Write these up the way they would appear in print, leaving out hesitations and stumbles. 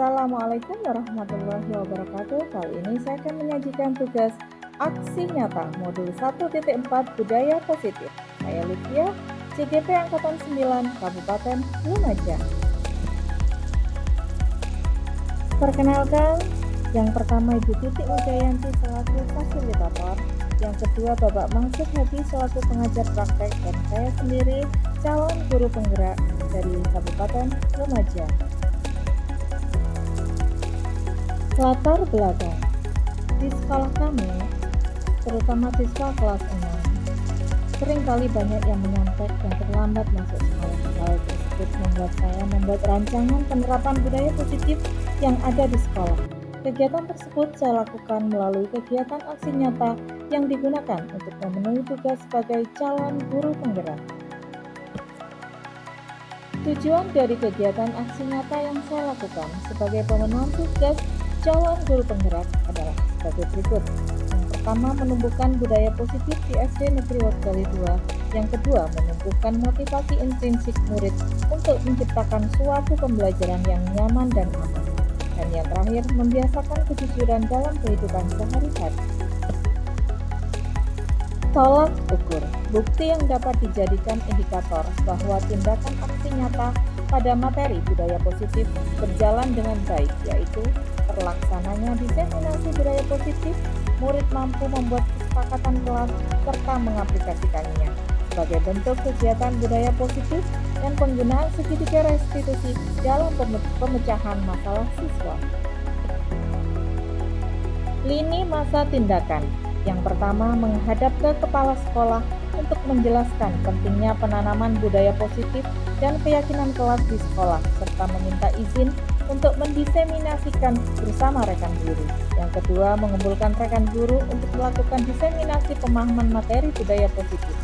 Assalamualaikum warahmatullahi wabarakatuh. Kali ini saya akan menyajikan tugas aksi nyata modul 1.4 budaya positif. Saya Lutfia, CGP Angkatan 9, Kabupaten Lumajang. Perkenalkan, yang pertama Ibu Titik Wijayanti selaku fasilitator, yang kedua Bapak Mangsud Hadi selaku pengajar praktek, dan saya sendiri calon guru penggerak dari Kabupaten Lumajang. Latar belakang di sekolah kami, terutama siswa kelas 6, seringkali banyak yang menyontek dan terlambat masuk sekolah. Hal tersebut membuat saya membuat rancangan penerapan budaya positif yang ada di sekolah. Kegiatan tersebut saya lakukan melalui kegiatan aksi nyata yang digunakan untuk memenuhi tugas sebagai calon guru penggerak. Tujuan dari kegiatan aksi nyata yang saya lakukan sebagai pemenuhan tugas calon guru penggerak adalah sebagai berikut. Yang pertama, menumbuhkan budaya positif di SD Negeri Wotgali 2. Yang kedua, menumbuhkan motivasi intrinsik murid untuk menciptakan suatu pembelajaran yang nyaman dan aman. Dan yang terakhir, membiasakan kejujuran dalam kehidupan sehari-hari. Tolak ukur, bukti yang dapat dijadikan indikator bahwa tindakan aksi nyata pada materi budaya positif berjalan dengan baik, yaitu terlaksananya diseminasi budaya positif, murid mampu membuat kesepakatan kelas serta mengaplikasikannya sebagai bentuk kegiatan budaya positif dan penggunaan segitiga restitusi dalam pemecahan masalah siswa. Lini masa tindakan. Yang pertama, menghadap ke kepala sekolah untuk menjelaskan pentingnya penanaman budaya positif dan keyakinan kelas di sekolah, serta meminta izin untuk mendiseminasikan bersama rekan guru. Yang kedua, mengumpulkan rekan guru untuk melakukan diseminasi pemahaman materi budaya positif.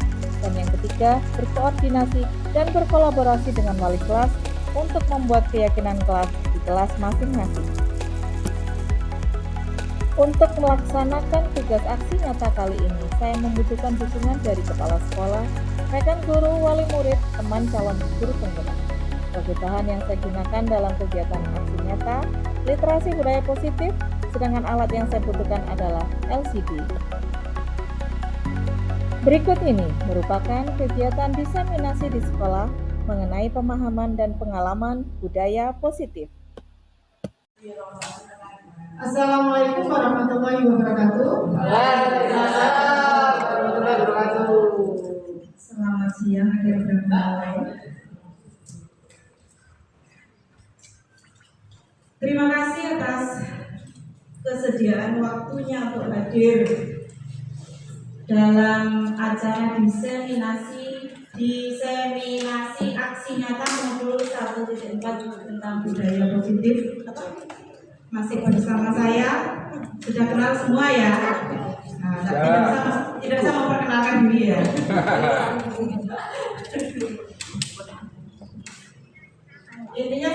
Dan yang ketiga, berkoordinasi dan berkolaborasi dengan wali kelas untuk membuat keyakinan kelas di kelas masing-masing. Untuk melaksanakan tugas aksi nyata kali ini, saya membutuhkan dukungan dari kepala sekolah, rekan guru, wali murid, teman calon guru penggerak. Sebagai bahan yang saya gunakan dalam kegiatan aksi nyata, literasi budaya positif, sedangkan alat yang saya butuhkan adalah LCD. Berikut ini merupakan kegiatan diseminasi di sekolah mengenai pemahaman dan pengalaman budaya positif. Assalamualaikum warahmatullahi wabarakatuh. Waalaikumsalam warahmatullahi wabarakatuh. Selamat siang adik-adik lain. Terima kasih atas kesediaan waktunya untuk hadir dalam acara diseminasi aksi nyata modul 1.4 tentang budaya positif. Masih bersama saya, sudah kenal semua ya. Nah, tidak bisa memperkenalkan diri ya. Intinya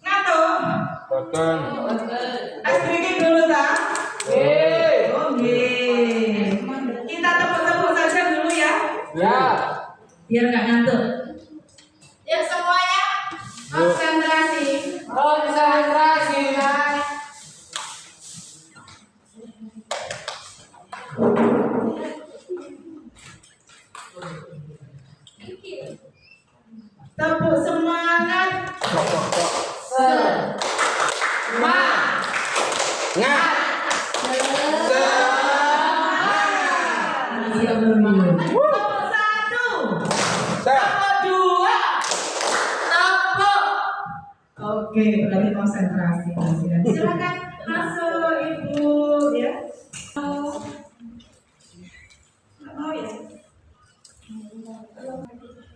ngato. Boten. Asriki dulu tak? Oke. Kita tepuk-tepuk saja dulu ya. Ya. Biar nggak ngantuk. Ya semuanya konsentrasi. Konsentrasi, Mas. Tepuk semangat. Semangat. Tepuk satu. Tepuk dua. Tepuk. Oke, berarti konsentrasi. Silakan masuk Ibu ya. Oh ya.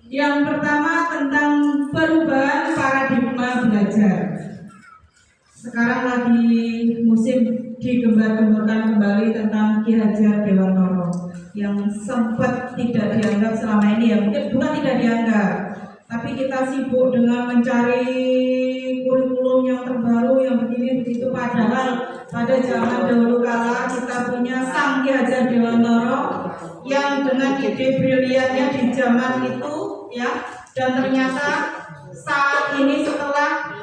Yang pertama tentang perubahan paradigma belajar. Sekarang lagi musim digembar-gemborkan kembali tentang Ki Hajar Dewantara yang sempat tidak dianggap selama ini ya, mungkin bukan tidak dianggap, tapi kita sibuk dengan mencari kurikulum yang terbaru yang begini begitu, padahal pada zaman dahulu kala kita punya Sang Ki Hajar Dewantara yang dengan ide briliannya di zaman itu ya, dan ternyata saat ini setelah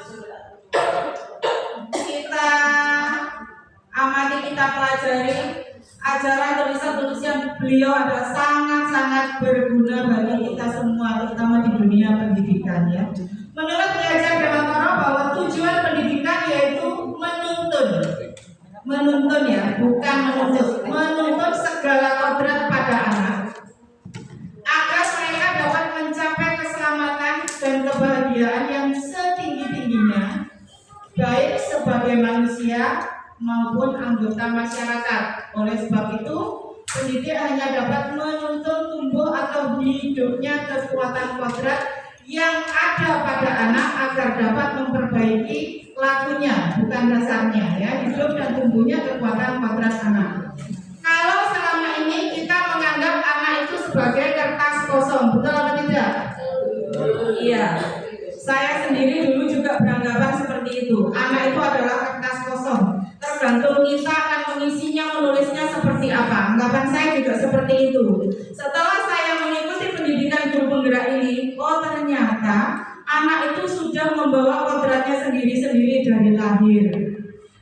kita pelajari ajaran tulisan beliau adalah sangat-sangat berguna bagi kita semua, terutama di dunia pendidikan ya. Menurut Ki Hajar Dewantara bahwa tujuan pendidikan yaitu menuntun ya, bukan menuntut segala kodrat pada anak agar mereka dapat mencapai keselamatan dan kebahagiaan yang setinggi-tingginya, baik sebagai manusia maupun anggota masyarakat. Oleh sebab itu, pendidik hanya dapat menuntun tumbuh atau hidupnya kekuatan kodrat yang ada pada anak agar dapat memperbaiki lakunya, bukan dasarnya ya, hidup dan tumbuhnya kekuatan kodrat anak. Kalau selama ini kita menganggap anak itu sebagai kertas kosong, betul atau tidak? Iya. Saya sendiri dulu juga beranggapan seperti itu. Anak itu adalah kertas kosong. Tergantung kita akan mengisinya, menulisnya seperti apa. Anggapan saya juga seperti itu. Setelah saya mengikuti pendidikan guru penggerak ini, oh ternyata anak itu sudah membawa kodratnya sendiri-sendiri dari lahir.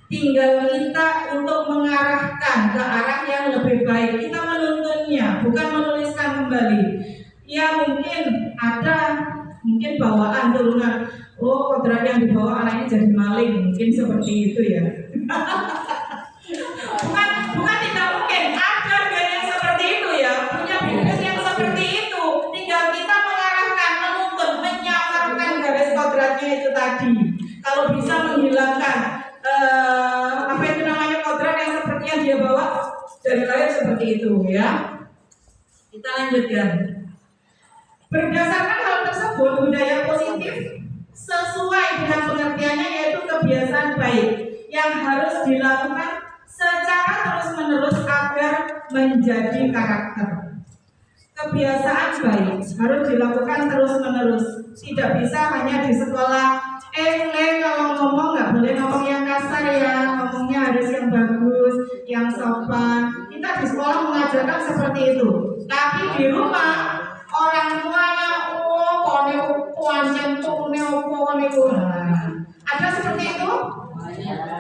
Tinggal kita untuk mengarahkan ke arah yang lebih baik. Kita menuntunnya, bukan menuliskan kembali. Ya mungkin ada bawaan turunan. Oh, kodrat yang dibawa anak ini jadi maling, mungkin seperti itu ya. bukan tidak mungkin, ada yang seperti itu ya, punya bibit yang seperti itu. Tinggal kita mengarahkan, menuntun, menyamarkan garis kodratnya itu tadi. Kalau bisa menghilangkan kodrat yang sepertinya dia bawa dari lahir seperti itu ya. Kita lanjutkan. Berdasarkan hal tersebut, budaya positif sesuai dengan pengertiannya yaitu kebiasaan baik yang harus dilakukan secara terus-menerus agar menjadi karakter. Kebiasaan baik harus dilakukan terus-menerus, tidak bisa hanya di sekolah. Kalau ngomong nggak boleh ngomong yang kasar ya, ngomongnya harus yang bagus, yang sopan. Kita di sekolah mengajarkan seperti itu, tapi di rumah orang tuanya ada seperti itu?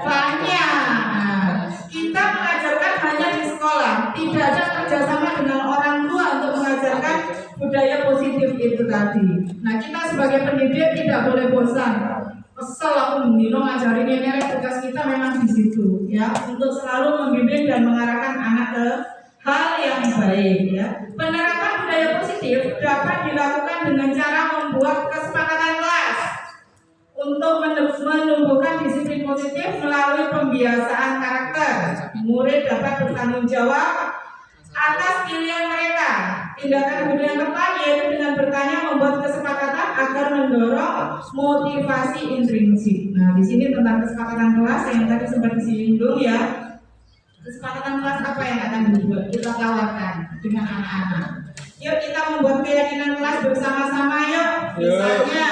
Banyak. Kita mengajarkan hanya di sekolah, tidak ada kerjasama dengan orang tua untuk mengajarkan budaya positif itu tadi. Nah, kita sebagai pendidik tidak boleh bosan. Kesel aku ngajarin ini, tugas kita memang di situ ya, untuk selalu membimbing dan mengarahkan anak ke hal yang baik ya. Penerapan budaya positif dapat dilakukan dengan cara membuat kesepakatan kelas untuk menumbuhkan disiplin positif melalui pembiasaan karakter. Murid dapat bertanggung jawab atas pilihan mereka. Tindakan guru yang tepat yaitu dengan bertanya membuat kesepakatan agar mendorong motivasi intrinsik. Nah, di sini tentang kesepakatan kelas yang tadi sempat disinggung ya. Kesepakatan kelas apa yang akan dibuat? Kita tawarkan dengan anak-anak. Yuk kita membuat keyakinan kelas bersama-sama yuk. Misalnya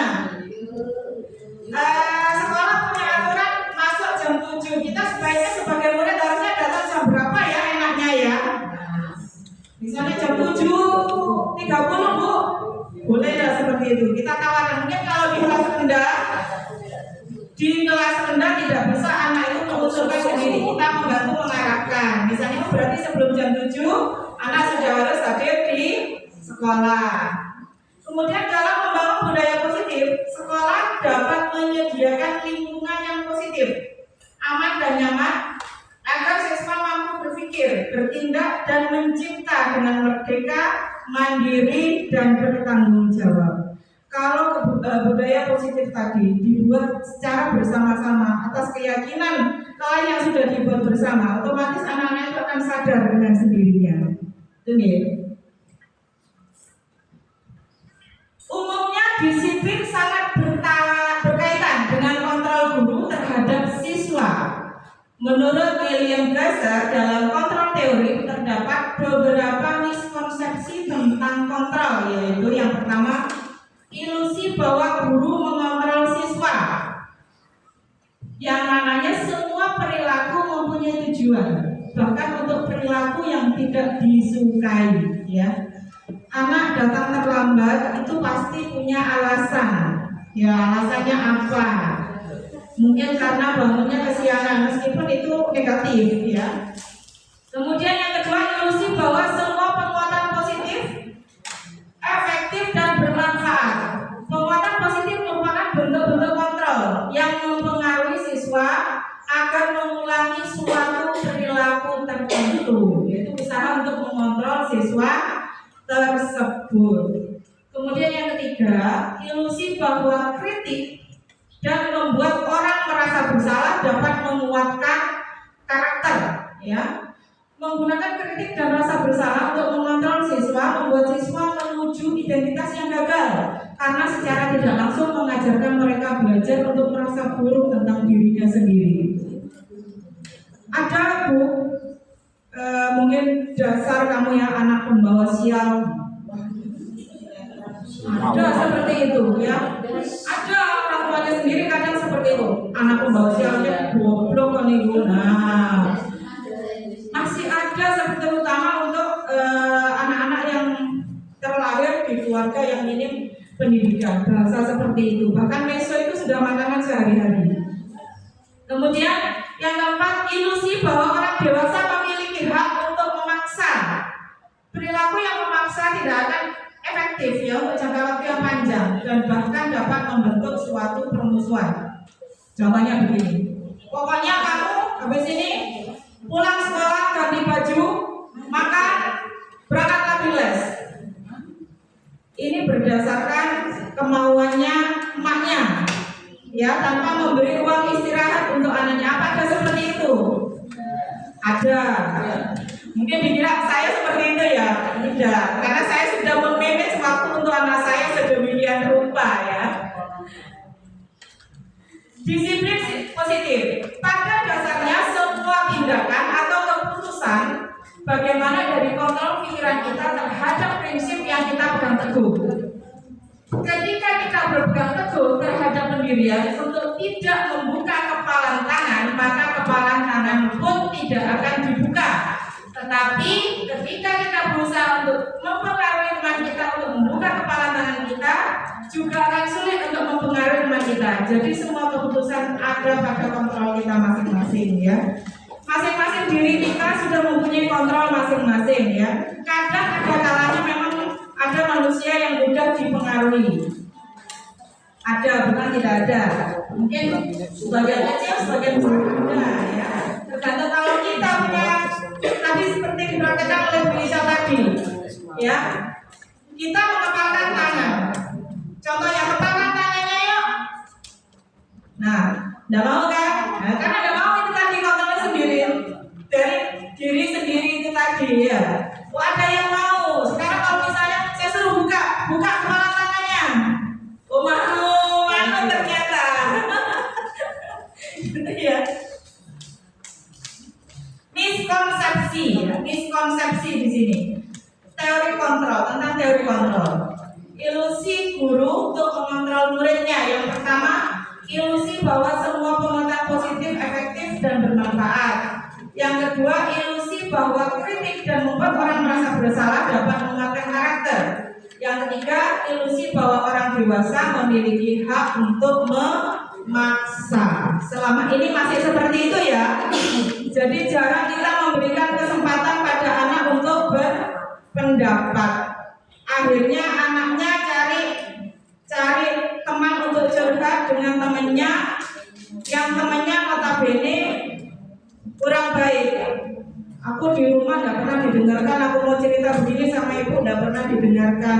sekolah punya aturan masuk jam 7. Kita sebaiknya sebagai murid harusnya datang jam berapa ya enaknya ya? Misalnya jam 7.30 Bu. Boleh ya seperti itu. Kita tawarkan. Mungkin kalau di kelas rendah tidak bisa anak itu mengusulkan sendiri. Kita membantu mengarahkan. Misalnya berarti sebelum jam 7 anak sudah harus hadir di sekolah. Kemudian dalam membangun budaya positif, sekolah dapat menyediakan lingkungan yang positif, aman dan nyaman agar siswa mampu berpikir, bertindak dan mencipta dengan merdeka, mandiri dan bertanggung jawab. Kalau budaya positif tadi dibuat secara bersama-sama atas keyakinan kalau yang sudah dibuat bersama, otomatis anak-anak itu akan sadar dengan sendirinya. Itu nih. Umumnya disiplin sangat berkaitan dengan kontrol guru terhadap siswa. Menurut William Glasser, dalam kontrol teori terdapat beberapa miskonsepsi tentang kontrol, yaitu yang pertama, ilusi bahwa guru mengontrol siswa, yang mananya semua perilaku mempunyai tujuan, bahkan untuk perilaku yang tidak disukai ya. Anak datang terlambat itu pasti punya alasan. Ya, alasannya apa? Mungkin karena bangunnya kesiangan, meskipun itu negatif ya. Kemudian yang kedua, ilusi bahwa semua penguatan positif efektif dan bermanfaat. Penguatan positif merupakan bentuk-bentuk kontrol yang mempengaruhi siswa agar mengulangi suatu perilaku tertentu, yaitu usaha untuk mengontrol siswa tersebut. Kemudian yang ketiga, ilusi bahwa kritik dan membuat orang merasa bersalah dapat menguatkan karakter, ya. Menggunakan kritik dan rasa bersalah untuk mengontrol siswa membuat siswa menuju identitas yang gagal karena secara tidak langsung mengajarkan mereka belajar untuk merasa buruk tentang dirinya sendiri. Ada Bu, mungkin dasar kamu ya anak pembawa sial. Ada seperti itu ya. Ada orang tuanya sendiri kadang seperti itu. Anak pembawa sialnya goblok kan ibu. Nah, masih ada terutama untuk anak-anak yang terlahir di keluarga yang minim pendidikan, bahasa seperti itu. Bahkan meso itu sudah makanan sehari-hari. Kemudian yang keempat, ilusi bahwa orang dewasa memiliki hak untuk memaksa. Perilaku yang memaksa tidak akan efektif ya untuk jangka waktu yang panjang dan bahkan dapat membentuk suatu permusuhan. Contohnya begini, pokoknya kamu habis ini pulang sekolah ganti baju, makan, berangkat lagi les. Ini berdasarkan kemauannya emaknya, ya, tanpa memberi ruang istirahat untuk anaknya. Apa ada seperti itu? Ada. Mungkin dikira saya seperti itu ya? Tidak, karena saya sudah memanage waktu untuk anak saya sedemikian rupa ya. Disiplin positif. Pada dasarnya semua tindakan atau keputusan bagaimana dari kontrol pikiran kita terhadap prinsip yang kita pegang teguh. Ketika kita berpegang teguh terhadap pendirian untuk tidak membuka kepalan tangan, maka kepalan tangan pun tidak akan dibuka. Tetapi ketika kita berusaha untuk mempengaruhi teman kita untuk membuka kepalan tangan kita, juga akan sulit untuk mempengaruhi teman kita. Jadi semua keputusan ada pada kontrol kita masing-masing ya. Masing-masing diri kita sudah mempunyai kontrol masing-masing ya. Kadang ada kalanya memang ada manusia yang mudah dipengaruhi. Ada, bukan tidak ada. Mungkin sebagian kecil, sebagian besar ada ya. Tergantung kalau kita punya tadi seperti diperhatikan oleh Bu Isha tadi, ya. Kita mengepalkan tangan. Contohnya kepalkan tangannya yuk. Nah, tidak mau kan? Nah, karena tidak mau itu tadi kontrolnya sendiri dari diri sendiri itu tadi ya. Oh, ada yang mau. Sekarang kalau misalnya saya suruh buka kepala tangannya. Oh, mau ternyata. Gitu ya. Miskonsepsi di sini. Teori kontrol, tentang teori kontrol. Ilusi guru untuk mengontrol muridnya. Yang pertama, ilusi bahwa semua penguatan positif, efektif dan bermanfaat. Yang kedua, ilusi bahwa kritik dan membuat orang merasa bersalah dapat menguatkan karakter. Yang ketiga, ilusi bahwa orang dewasa memiliki hak untuk memaksa. Selama ini masih seperti itu ya. Jadi jarang kita memberikan kesempatan pada anak untuk berpendapat. Akhirnya anaknya cari teman untuk curhat dengan temannya, yang temannya notabene kurang baik. Aku di rumah nggak pernah didengarkan, aku mau cerita begini sama ibu nggak pernah didengarkan.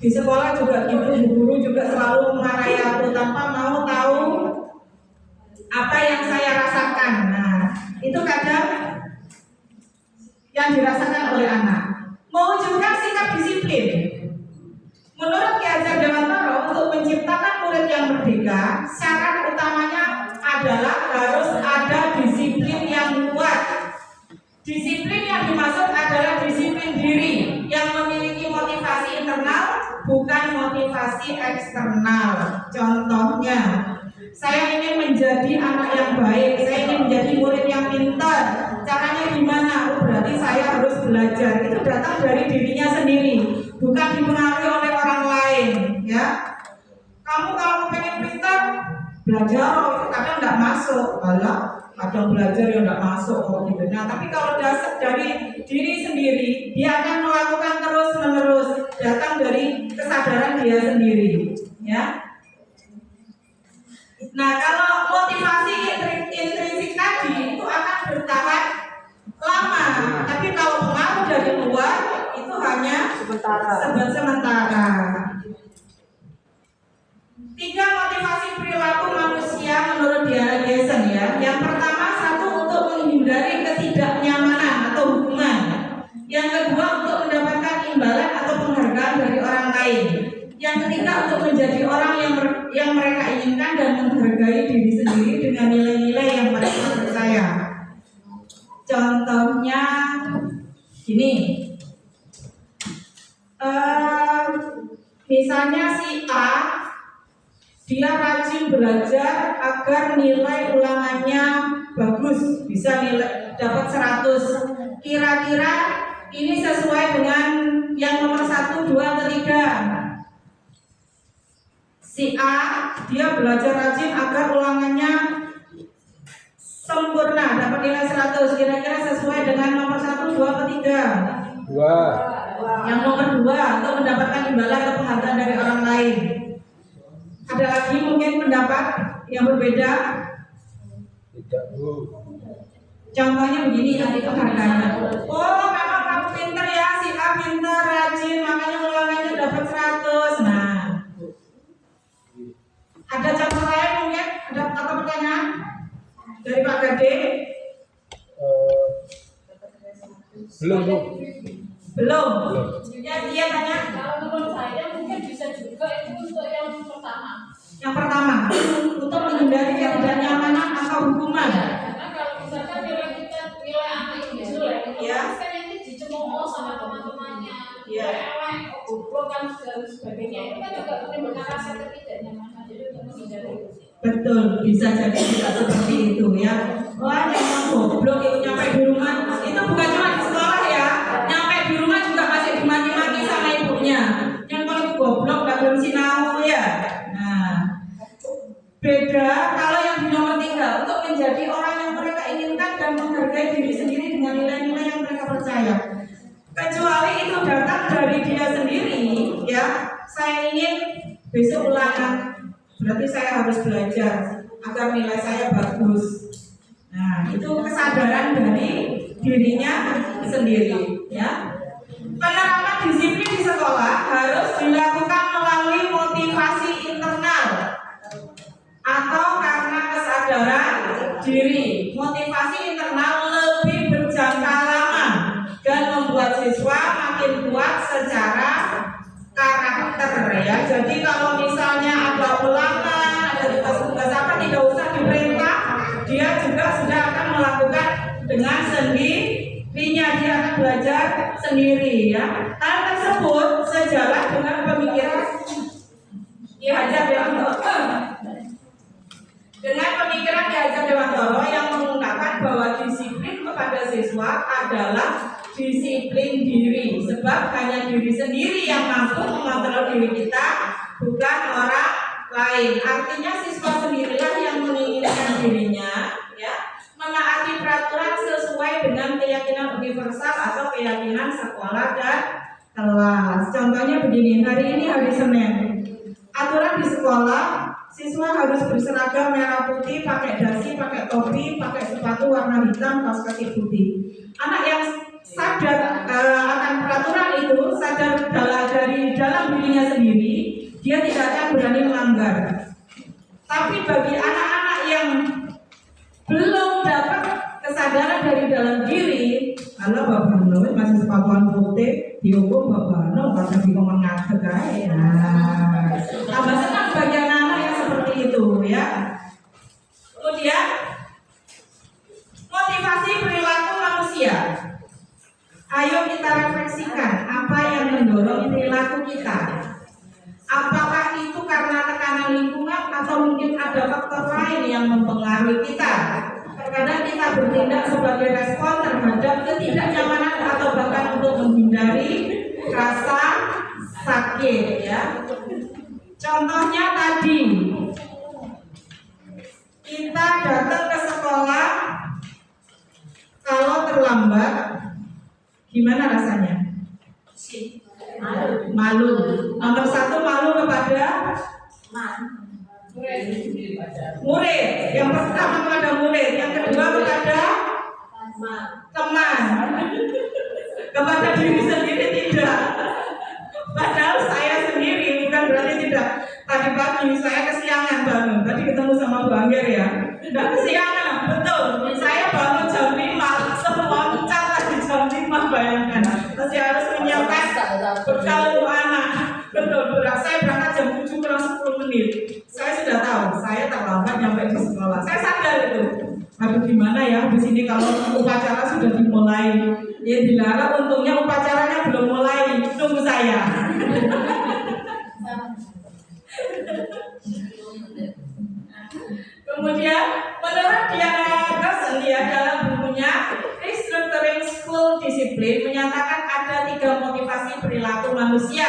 Di sekolah juga gitu, guru juga selalu memarahi aku tanpa mau tahu apa yang saya rasakan. Nah, itu kadang yang dirasakan oleh anak. Mewujudkan sikap disiplin. Menurut Ki Hajar Dewantara, untuk menciptakan murid yang merdeka, syarat utamanya adalah harus ada disiplin yang kuat. Disiplin yang dimaksud adalah disiplin diri yang memiliki motivasi internal, bukan motivasi eksternal. Contohnya, saya ingin menjadi anak yang baik, saya ingin menjadi murid yang pintar. Caranya gimana? Oh, berarti saya harus belajar. Itu datang dari dirinya sendiri, bukan dipengaruhi oleh orang lain. Ya, kamu kalau pengen pintar, belajar. Kadang nggak masuk, malah kadang belajar yang nggak masuk kok gitu. Nah, tapi kalau dasar dari diri sendiri, dia akan melakukan terus menerus, datang dari kesadaran dia sendiri, ya. Nah, kalau motivasi intrinsik tadi itu akan bertahan lama, tapi kalau pengaruh dari luar itu hanya sementara. 3 motivasi perilaku manusia menurut Diana Jason, ya. Yang pertama, 1 untuk menghindari ketidaknyamanan atau hukuman. Yang kedua, untuk mendapatkan imbalan atau penghargaan dari orang lain. Yang ketiga, untuk menjadi orang yang mereka inginkan dan menghargai diri sendiri dengan nilai-nilai yang mereka percaya. Contohnya gini, misalnya si A, dia rajin belajar agar nilai ulangannya bagus, bisa nilai dapat 100. Kira-kira ini sesuai dengan yang nomor 1, 2, atau 3? Si A, dia belajar rajin agar ulangannya sempurna, dapat nilai 100. Kira-kira sesuai dengan nomor 1, 2, atau 3? 2. Yang nomor 2, untuk mendapatkan imbalan atau penghargaan dari orang lain. Ada lagi mungkin pendapat yang berbeda? Tidak, Bu. Contohnya begini nanti penghargaannya. Oh, memang kamu pinter ya, si A pinter, rajin, makanya ulangannya dapat 100. Nah, ada contoh lain mungkin? Ada atau pertanyaan dari Pak Gade? Belum, Bu. Belum. Ya, dia tanya. Kalau menurut saya mungkin bisa juga itu untuk yang pertama. Yang pertama, untuk menghindari ketidaknyamanan atau hukuman. Karena kalau misalkan nilai anak itu jelek, Ya. kan nanti dicemooh sama teman-temannya. Ya. Elek, goblok kan dan sebagainya. Itu kan juga menimbulkan rasa ketidaknyamanan. Jadi untuk menghindari itu. Betul, bisa jadi juga seperti itu, ya. Wah, yang goblok itu nyampe di rumah, itu bukan cuma di sekolah, ya. Nyampe di rumah juga masih dimaki-maki sama ibunya. Yang paling goblok gak bersinau, ya. Nah, beda kalau yang di nomor 3, untuk menjadi orang yang mereka inginkan dan menghargai diri sendiri dengan nilai-nilai yang mereka percaya. Kecuali itu datang dari dia sendiri, ya. Saya ingin besok ulangan, berarti saya harus belajar agar nilai saya bagus. Nah, itu kesadaran dari dirinya sendiri, ya. Penerapan disiplin di sekolah harus dilakukan melalui motivasi internal atau karena kesadaran diri. Motivasi internal lebih berjangka lama dan membuat siswa makin kuat secara karakter, ya. Jadi kalau misalnya ada ulangan, ada tugas-tugas apa, tidak usah diperintah, dia juga sudah akan melakukan dengan sendirinya, dia akan belajar sendiri, ya. Hal tersebut sejalan dengan pemikiran Ki Hajar Dewantoro, dengan pemikiran Ki Hajar Dewantoro yang mengungkapkan bahwa disiplin kepada siswa adalah disiplin diri, sebab hanya diri sendiri yang mampu mengontrol diri kita, bukan orang lain. Artinya siswa sendirilah yang menginginkan dirinya, ya, menaati peraturan sesuai dengan keyakinan universal atau keyakinan sekolah dan kelas. Contohnya begini, hari ini hari Senin, aturan di sekolah, siswa harus berseragam merah putih, pakai dasi, pakai topi, pakai sepatu warna hitam, kaos kaki putih. Anak yang sadar akan peraturan itu, sadar dari dalam dirinya sendiri, dia tidak akan berani melanggar. Tapi bagi anak-anak yang belum dapat kesadaran dari dalam diri, kalau bapak menurut masih sepatuan putih, dihukum bapak no, karena bingung mengadek aja. Nah, tambah senang bagi anak-anak yang seperti itu, ya. Kemudian motivasi perilaku manusia. Ayo kita refleksikan apa yang mendorong perilaku kita. Apakah itu karena tekanan lingkungan atau mungkin ada faktor lain yang mempengaruhi kita? Terkadang kita bertindak sebagai respon terhadap ketidaknyamanan atau bahkan untuk menghindari rasa sakit, ya. Contohnya tadi, kita terlambat, gimana rasanya? Malu. Nomor 1 malu kepada murid. Yang pertama kepada murid, yang kedua kepada teman, kepada diri sendiri tidak. Padahal saya sendiri bukan berarti tidak. Tadi pagi saya kesiangan bangun. Tadi ketemu sama Bu Angger ya. Tidak kesiangan, betul. Saya bangun jam 5, semua mencat lagi jam 5, bayangkan. Masih harus menyiapkan bekal untuk anak. Betul, betul. Saya berangkat jam 7 kurang 10 menit. Saya sudah tahu, saya terlambat nyampe di sekolah. Saya sadar itu. Aduh gimana ya, di sini kalau upacara sudah dimulai. Ya dilarang, untungnya upacaranya belum mulai. Tunggu saya. Kemudian menurut Diana Carson ya dalam bukunya Restructuring School Discipline menyatakan ada 3 motivasi perilaku manusia.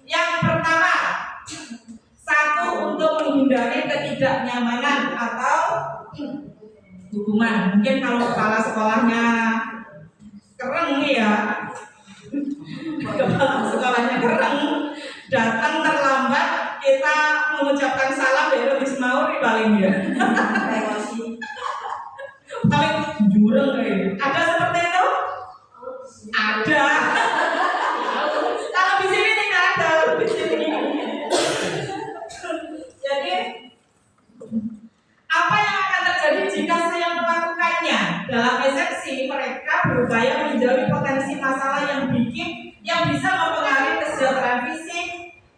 Yang pertama, 1 untuk menghindari ketidaknyamanan atau hukuman. Mungkin kalau kepala sekolahnya keren ya, kepala sekolahnya keren, datang terlambat, kita mengucapkan salam dari habis mau paling ya. Paling jurang kayak. Ada seperti itu? Ada. Kalau di sini tidak ada, di sini. Jadi apa yang akan terjadi jika saya melakukannya? Dalam eksepsi mereka berupaya menjauhi potensi masalah yang bisa mempengaruhi kesejahteraan fisik,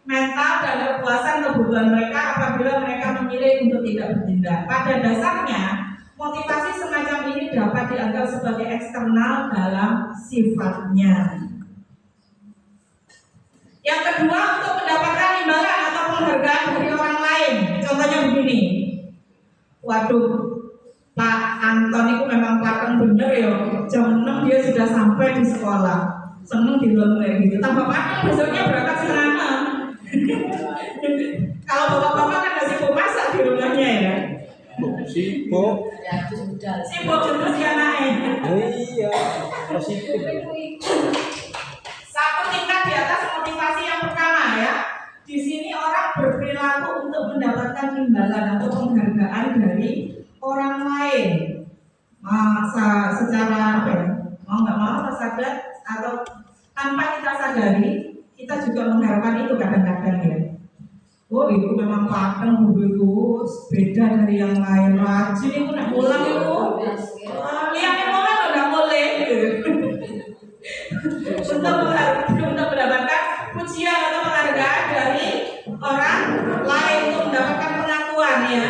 mental, dan kepuasan kebutuhan mereka apabila mereka memilih untuk tidak bertindak. Pada dasarnya, motivasi semacam ini dapat dianggap sebagai eksternal dalam sifatnya. Yang kedua, untuk mendapatkan imbalan atau penghargaan dari orang lain. Contohnya begini. Waduh, Pak Anton itu memang paten bener ya. Jam 6 dia sudah sampai di sekolah. Seneng di luar kayak gitu. Tambah paten besoknya berangkat setengah 6. Kalau bapak-bapak kan masih mau masak di rumahnya ya. Sibuk. Sibuk terus ya naik. Iya, positif. 1 tingkat di atas motivasi yang pertama ya. Di sini orang berperilaku untuk mendapatkan imbalan atau penghargaan dari orang lain. Secara apa ya? Mau nggak mau sadar atau tanpa kita sadari, kita juga mengharapkan itu kadang-kadang ya. Oh itu memang paten itu beda dari yang lain. Rajin itu nak pulang itu, lihat yang pulang udah boleh. Untuk mendapatkan pujian atau penghargaan dari orang lain, untuk mendapatkan pengakuan ya.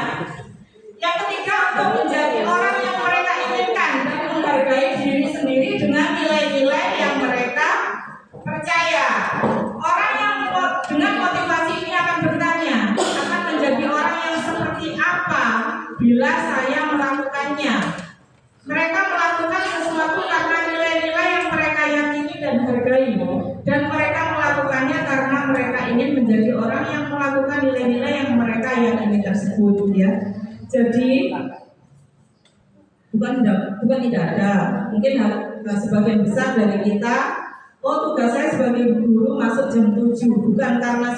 Yang ketiga, untuk menjadi orang yang mereka inginkan dan menghargai diri sendiri dengan nilai-nilai yang mereka percaya. Orang yang dengan motivasi ini akan bertanya, akan menjadi orang yang seperti apa bila saya melakukannya. Mereka melakukan sesuatu karena nilai-nilai yang mereka yakini dan hargai, dan mereka melakukannya karena mereka ingin menjadi orang yang melakukan nilai-nilai yang mereka yakini tersebut ya. Jadi bukan tidak ada. Mungkin sebagian besar dari kita, tugas saya sebagai guru masuk jam 7 bukan karena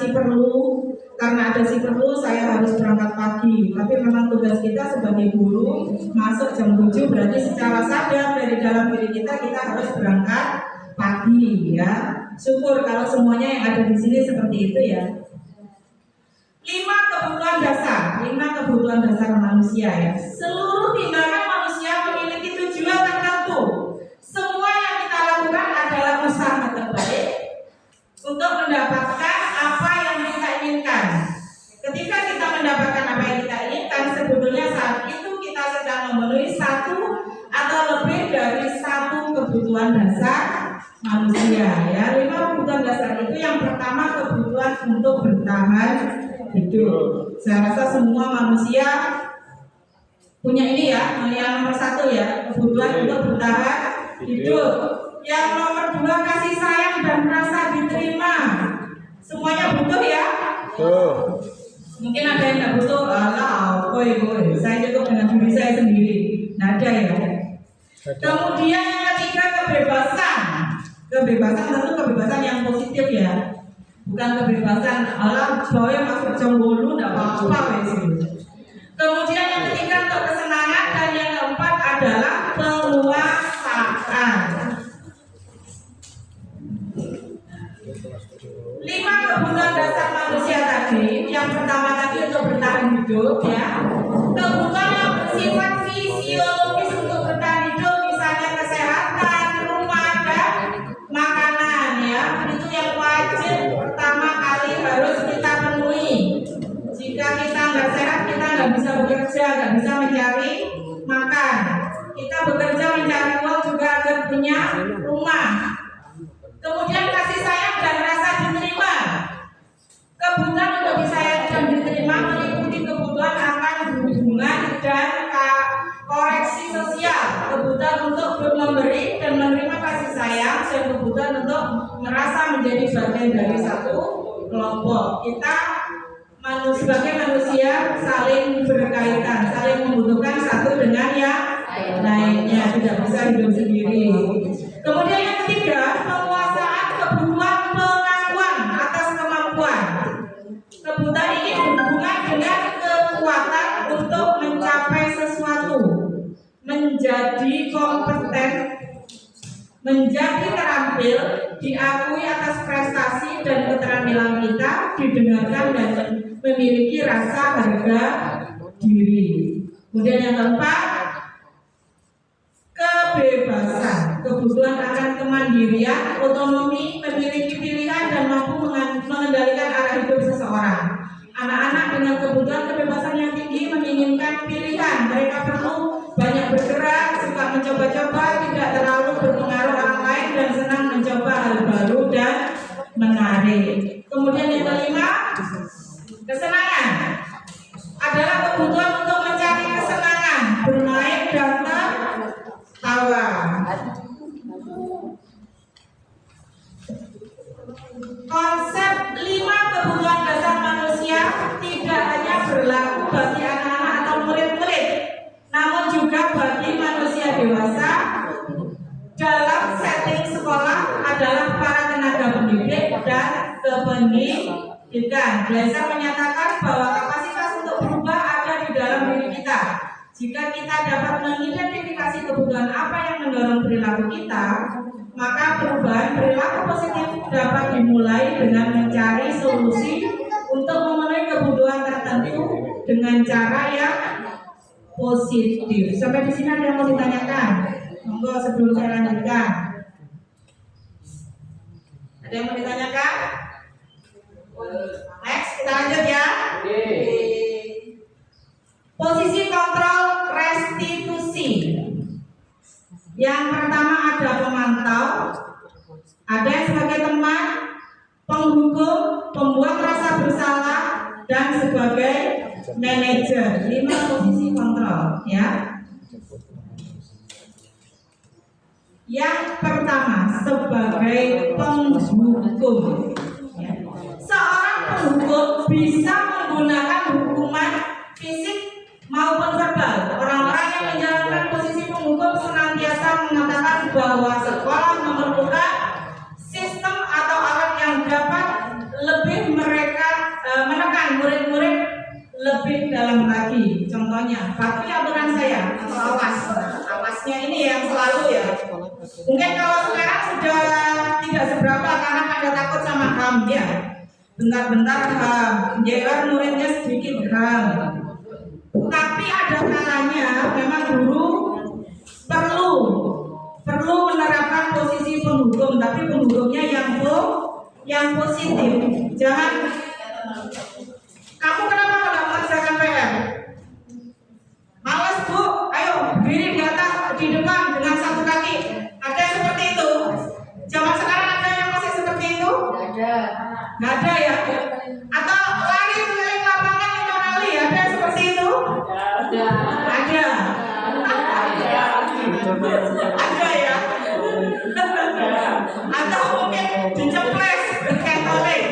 ada si perlu saya harus berangkat pagi, tapi memang tugas kita sebagai guru masuk jam 7 berarti secara sadar dari dalam diri kita harus berangkat pagi ya. Syukur kalau semuanya yang ada di sini seperti itu ya. 5 kebutuhan dasar manusia ya. Seluruh tindakan manusia memiliki tujuan tertentu. Semua yang kita lakukan adalah usaha terbaik untuk mendapatkan apa yang kita inginkan. Ketika kita mendapatkan apa yang kita inginkan, sebetulnya saat itu kita sedang memenuhi 1 atau lebih dari 1 kebutuhan dasar manusia ya. 5 kebutuhan dasar itu yang pertama kebutuhan untuk bertahan hidup. Saya rasa semua manusia punya ini ya, yang nomor 1 ya, kebutuhan untuk bertahan hidup. Yang nomor 2 kasih sayang dan merasa diterima. Semuanya butuh ya. Mungkin ada yang nggak butuh, saya cukup dengan diri saya sendiri. Nggak ada ya. Kemudian yang ketiga kebebasan. Kebebasan tentu kebebasan yang positif ya. Bukan kebebasan alam boy masuk jonggolu enggak apa-apa wes. Kemudian yang ketiga untuk kesenangan dan yang keempat adalah penguasaan. 5 kebutuhan dasar manusia tadi, yang pertama tadi untuk bertahan hidup ya. Kebutuhan yang bersifat fisiologis untuk bertahan hidup, misalnya kesehatan, rumah dan makanan ya. Itu yang wajib pertama kali harus kita penuhi. Jika kita nggak sehat, kita nggak bisa bekerja, nggak bisa mencari makan. Kita bekerja mencari uang juga agar punya rumah. Kemudian kasih sayang dan rasa diterima. Kebutuhan untuk disayang dan diterima meliputi kebutuhan akan hubungan dan koreksi sosial. Kebutuhan untuk memberi dan menerima kasih sayang, dan kebutuhan untuk merasa menjadi bagian dari satu kelompok. Kita sebagai manusia saling berkaitan, saling membutuhkan satu dengan yang lainnya, tidak bisa hidup sendiri. Kemudian yang ketiga, penguasaan kebutuhan pengakuan atas kemampuan. Kebutuhan ini berhubungan dengan kekuatan untuk mencapai sesuatu, menjadi kompeten, menjadi terampil, diakui atas prestasi dan keterampilan kita, didengarkan dan memiliki rasa harga diri. Kemudian yang keempat, kebebasan, kebutuhan akan kemandirian, otonomi, memiliki pilihan dan mampu mengendalikan arah hidup seseorang. Anak-anak dengan kebutuhan kebebasan yang tinggi menginginkan pilihan. Mereka perlu banyak bergerak, suka mencoba-coba, tidak terlalu berpengaruh orang lain dan senang mencoba hal baru dan menarik. Kemudian yang kelima, kesenangan adalah kebutuhan untuk mencari kesenangan, bermain dan tertawa. Konsep 5 kebutuhan dasar manusia tidak hanya berlaku bagi anak-anak atau murid-murid, namun juga bagi manusia dewasa dalam setting sekolah adalah para tenaga pendidik dan kependidikan. Glaser menyatakan bahwa kapasitas untuk berubah ada di dalam diri kita. Jika kita dapat mengidentifikasi kebutuhan apa yang mendorong perilaku kita, maka perubahan perilaku positif dapat dimulai dengan mencari solusi untuk memenuhi kebutuhan tertentu dengan cara yang positif. Sampai di sini ada yang mau ditanyakan? Monggo sebelum saya lanjutkan. Ada yang mau ditanyakan? Next, kita lanjut ya. Posisi kontrol restitusi. Yang pertama ada pemantau, ada yang sebagai teman, penghukum, pembuat rasa bersalah, dan sebagai manajer. 5 posisi kontrol ya. Yang pertama sebagai penghukum ya. Seorang penghukum bisa menggunakan hukuman fisik maupun verbal. Orang-orang yang menjalankan posisi penghukum senantiasa mengatakan bahwa sekolah memerlukan sistem atau alat yang dapat lebih menekan murid-murid lebih dalam lagi. Contohnya, patuhi aturan saya atau awasnya ini yang selalu ya. Mungkin kalau sekarang sudah tidak seberapa karena pada takut sama HAM ya. Bentar-bentar HAM, jelas muridnya sedikit HAM. Tapi ada kalanya memang guru perlu menerapkan posisi penghukum, tapi penghukumnya yang positif. Jangan kamu kenapa nggak mengerjakan PR? Males bu, ayo berdiri di atas di depan dengan satu kaki. Ada yang seperti itu? Zaman sekarang ada yang masih seperti itu? Nggak ada ya? Atau lari keliling lapangan itu kali? Ada yang seperti itu? Ada ya? Atau mungkin diceples kayak toleng.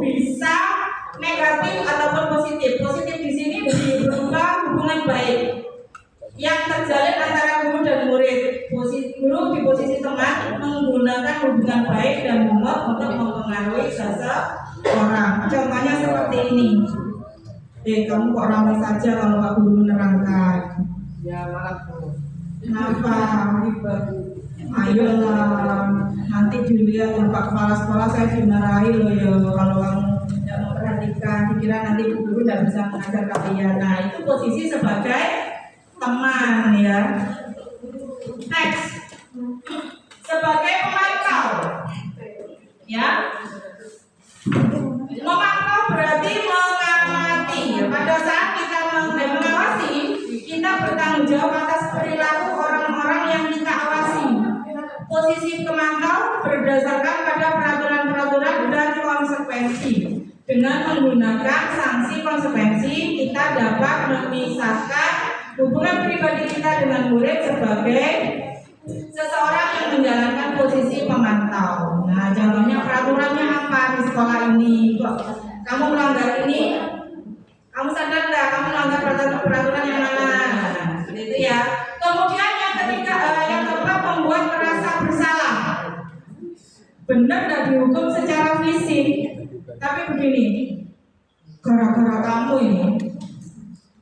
bisa negatif ataupun positif. Positif di sini berupa hubungan baik yang terjalin antara guru dan murid. Guru di posisi teman menggunakan hubungan baik dan humor untuk mempengaruhi seseorang. Contohnya seperti ini. Kamu kok ramai saja kalau Pak Guru menerangkan. Ya maaf Bu. Kenapa? Ayolah, nanti dilihat Pak Kepala Sekolah, saya dimarahi loh ya kalau kamu tidak memperhatikan. Dikira nanti Bu Guru tidak bisa mengajar kalian. Nah, itu posisi sebagai teman ya. Next, sebagai pemantau ya. Memantau berarti mengamati. Pada saat kita mengawasi, kita bertanggung jawab atas perilaku orang-orang yang kita awasi. Posisi pemantau berdasarkan pada peraturan-peraturan dan konsekuensi. Dengan menggunakan sanksi konsekuensi, kita dapat memisahkan hubungan pribadi kita dengan murid sebagai seseorang yang menjalankan posisi pemantau. Nah, contohnya peraturannya apa di sekolah ini? Kok kamu melanggar ini? Kamu sadar nggak? Kamu melanggar peraturan yang mana? Nah, itu ya. Kemudian yang ketiga, yang keempat, membuat merasa bersalah. Benar nggak dihukum secara fisik? Tapi begini, gara-gara kamu ini.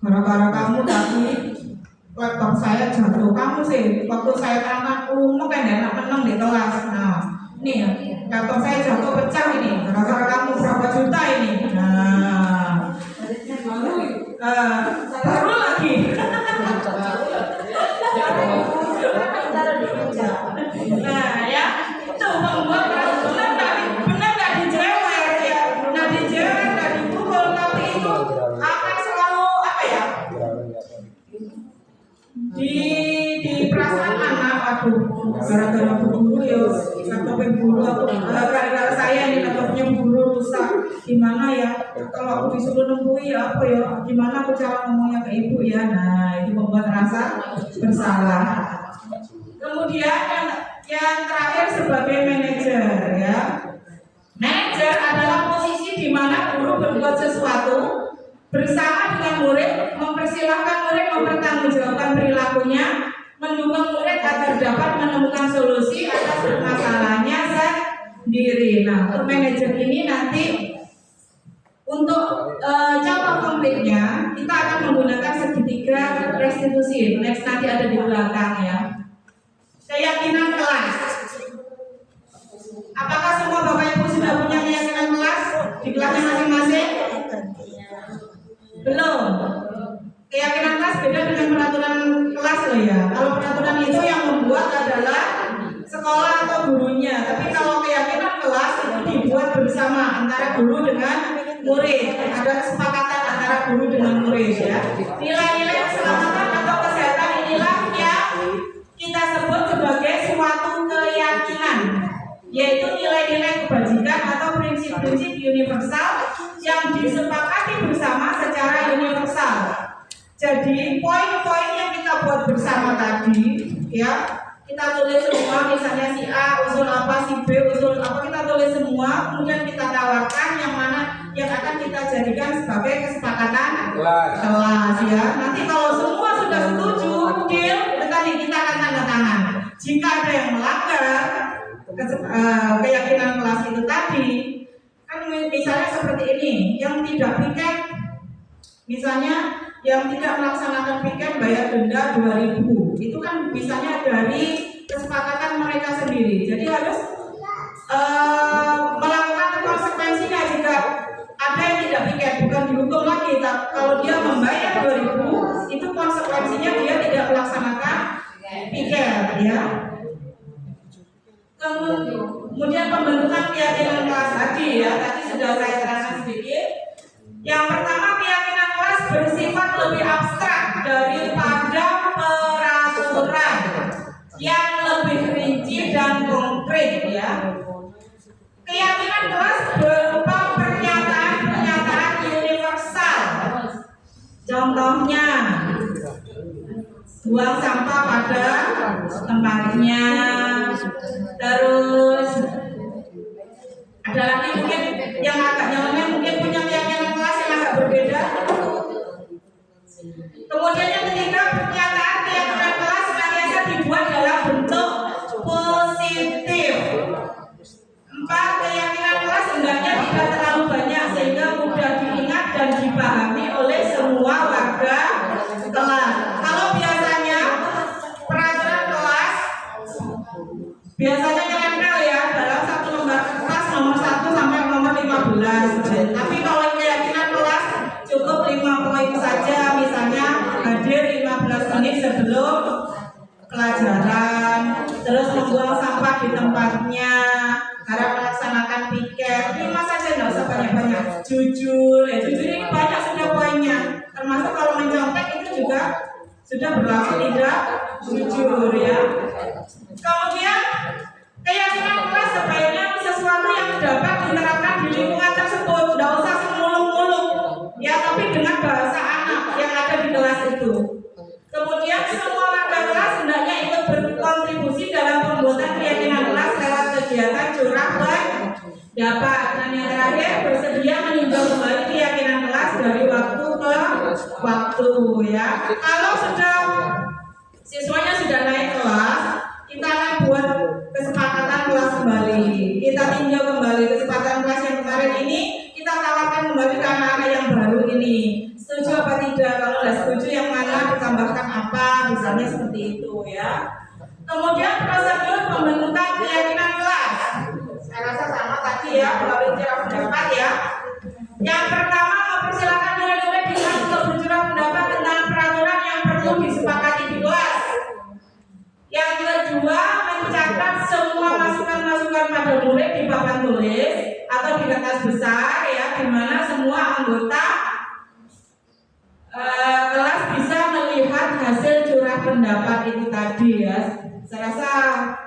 Gara-gara kamu tadi laptop saya jatuh, kamu sih waktu saya anak umum kan enak menang di kelas. Nah, ini ya, laptop saya jatuh pecah ini, gara-gara kamu berapa juta ini. Nah, baru lagi. Nah, ya, itu membuat benar nggak dijewer ya, nggak dijewer, nggak dipukul, tapi itu akan selalu apa ya? Di perasaan anak, aduh, gara-gara guru ya, laptopnya guru aku, gara-gara saya ini laptopnya guru rusak, gimana ya? Kalau aku disuruh nembui ya apa ya? Gimana aku cara ngomongnya ke ibu ya? Nah, itu membuat rasa bersalah. Kemudian yang terakhir sebagai manajer ya. Manajer adalah posisi di mana guru berbuat sesuatu bersama dengan murid, mempersilahkan murid mempertanggungjawabkan perilakunya, mendukung murid agar dapat menemukan solusi atas permasalahannya sendiri. Nah, untuk manajer ini nanti untuk contoh konkretnya kita akan menggunakan segitiga restitusi. Next nanti ada di belakang ya. Keyakinan kelas. Apakah semua Bapak Ibu sudah punya keyakinan kelas di kelasnya masing-masing? Belum. Keyakinan kelas beda dengan peraturan kelas loh ya. Kalau peraturan itu yang membuat adalah sekolah atau gurunya. Tapi kalau keyakinan kelas itu dibuat bersama antara guru dengan murid. Ada kesepakatan antara guru dengan murid ya. Nilai-nilai keselamatan atau kesehatan inilah yang kita sebut sebagai suatu keyakinan, yaitu nilai-nilai kebajikan atau prinsip-prinsip universal yang disepakati bersama secara universal. Jadi poin-poin yang kita buat bersama tadi, ya kita tulis semua, misalnya si A usul apa, si B usul apa, kita tulis semua, kemudian kita tawarkan yang mana yang akan kita jadikan sebagai kesepakatan kelas ya. Nanti kalau semua sudah setuju, deal, tadi kita akan tanda tangan. Jika ada yang melanggar keyakinan kelas itu tadi, kan misalnya seperti ini, yang tidak piket, misalnya yang tidak melaksanakan piket bayar denda 2.000, itu kan misalnya dari kesepakatan mereka sendiri. Jadi harus melakukan konsekuensinya. Jika ada yang tidak piket, bukan dihukum lagi. Kalau dia membayar 2.000, itu konsekuensinya dia tidak melaksanakan piket ya. Kemudian pembentukan keyakinan kelas tadi ya, tadi sudah saya terangkan sedikit. Yang pertama, keyakinan kelas bersifat lebih abstrak daripada peraturan yang lebih rinci dan konkret ya. Keyakinan kelas berupa pernyataan-pernyataan universal. Contohnya, buang sampah pada tempatnya. Terus Ada lagi mungkin yang agak nyelonong, mungkin punya keyakinan kelas yang agak berbeda. Kemudian yang ketiga, pernyataan keyakinan kelas senantiasa dibuat dalam bentuk positif. 4, keyakinan kelas hendaknya tidak terlalu banyak sehingga mudah diingat dan dipahami oleh semua warga kelas. Kalau biasanya peraturan kelas biasanya nempel ya dalam satu lembar kertas nomor 1 sampai nomor 15. Tapi kalau keyakinan kelas cukup 5 poin saja, misalnya hadir 15 menit sebelum pelajaran, terus membuang sampah di tempatnya, cara melaksanakan piket, 5 saja, nggak usah banyak-banyak. Jujur, ya jujur ini banyak sudah poinnya, termasuk kalau mencontek itu juga sudah berlaku tidak jujur ya. Kemudian keyakinan kelas sebaiknya sesuatu yang dapat diterapkan di lingkungan tersebut, tidak usah semulung-mulung ya, tapi dengan bahasa anak yang ada di kelas itu. Kemudian semua warga kelas hendaknya ikut berkontribusi dalam pembuatan keyakinan kelas lewat kegiatan curah pendapat. Dan yang terakhir, bersedia meninjau kembali keyakinan kelas dari waktu ke waktu ya. Kalau sudah siswanya sudah naik kelas, kita akan buat kesepakatan kelas kembali. Kita tinjau kembali kesepakatan kelas yang kemarin ini, kita tawarkan kembali ke anak-anak yang baru ini. Setuju apa tidak? Kalau tidak setuju, yang mana ditambahkan apa? Misalnya seperti itu ya. Kemudian prosedur pembentukan keyakinan kelas. Saya rasa sama tadi ya, melalui curah pendapat ya. Yang pertama, mempersilakan murid-murid di kelas untuk bercurah pendapat tentang peraturan yang perlu disepakati di kelas. Yang kedua, mencatat semua masukan-masukan pada murid di papan tulis atau di kertas besar ya, di mana semua anggota kelas bisa melihat hasil curah pendapat itu tadi ya. Saya rasa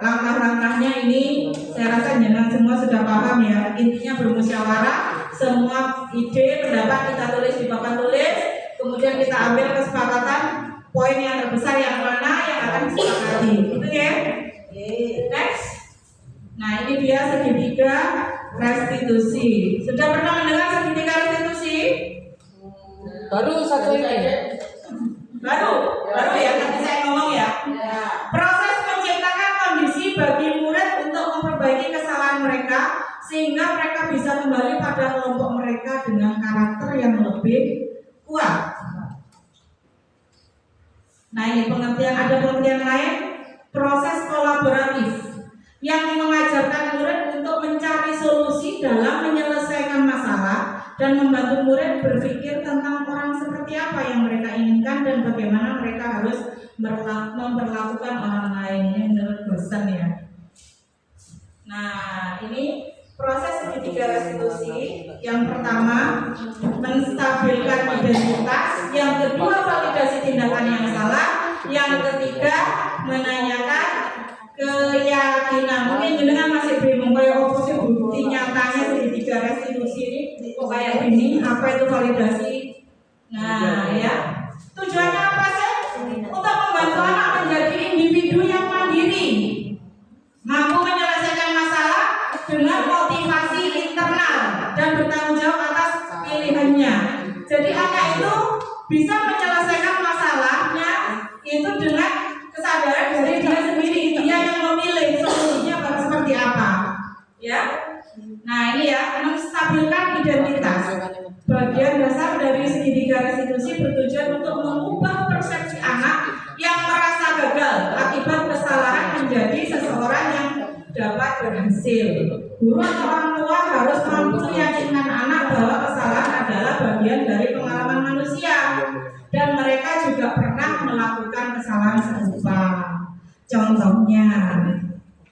langkah-langkahnya ini, saya rasa jangan semua sudah paham ya. Intinya bermusyawarah, semua ide, pendapat kita tulis di papan tulis, kemudian kita ambil kesepakatan poin yang terbesar yang mana yang akan disepakati. Itu ya. Next. Nah ini dia segitiga restitusi. Sudah pernah mendengar segitiga restitusi? Baru satu ini. Baru ya, nanti saya ngomong ya. Proses menciptakan kondisi bagi murid untuk memperbaiki kesalahan mereka sehingga mereka bisa kembali pada kelompok mereka dengan karakter yang lebih kuat. Nah ini ada pengertian lain, proses kolaboratif yang mengajarkan murid untuk mencari solusi dalam menyelesaikan masalah dan membantu murid berpikir tentang orang seperti apa yang mereka inginkan dan bagaimana mereka harus memperlakukan orang lain. Ini menurut dosen ya. Nah ini proses segitiga restitusi. Yang pertama, menstabilkan identitas. Yang kedua, validasi tindakan yang salah. Yang ketiga, menanyakan keyakinan. Mungkin jenengan masih bingung kayak apa sih bukti nyatanya segitiga restitusi ini kok kayak gini, apa itu validasi. Nah ya, tujuannya apa sih? Untuk membantu anak menjadi individu yang mandiri, mampu menyelesaikan masalah dengan motivasi internal dan bertanggung jawab atas pilihannya. Jadi anak itu bisa menyelesaikan masalahnya itu dengan kesadaran dari dia sendiri, dia yang memilih solusinya seperti apa ya. Nah ini ya, menstabilkan identitas. Bagian dasar dari segitiga restitusi bertujuan untuk mengubah persepsi anak yang merasa gagal akibat kesalahan menjadi seseorang yang dapat berhasil. Guru atau orang tua harus mampu meyakinkan anak bahwa kesalahan adalah bagian dari pengalaman manusia dan mereka juga pernah melakukan kesalahan serupa. Contohnya,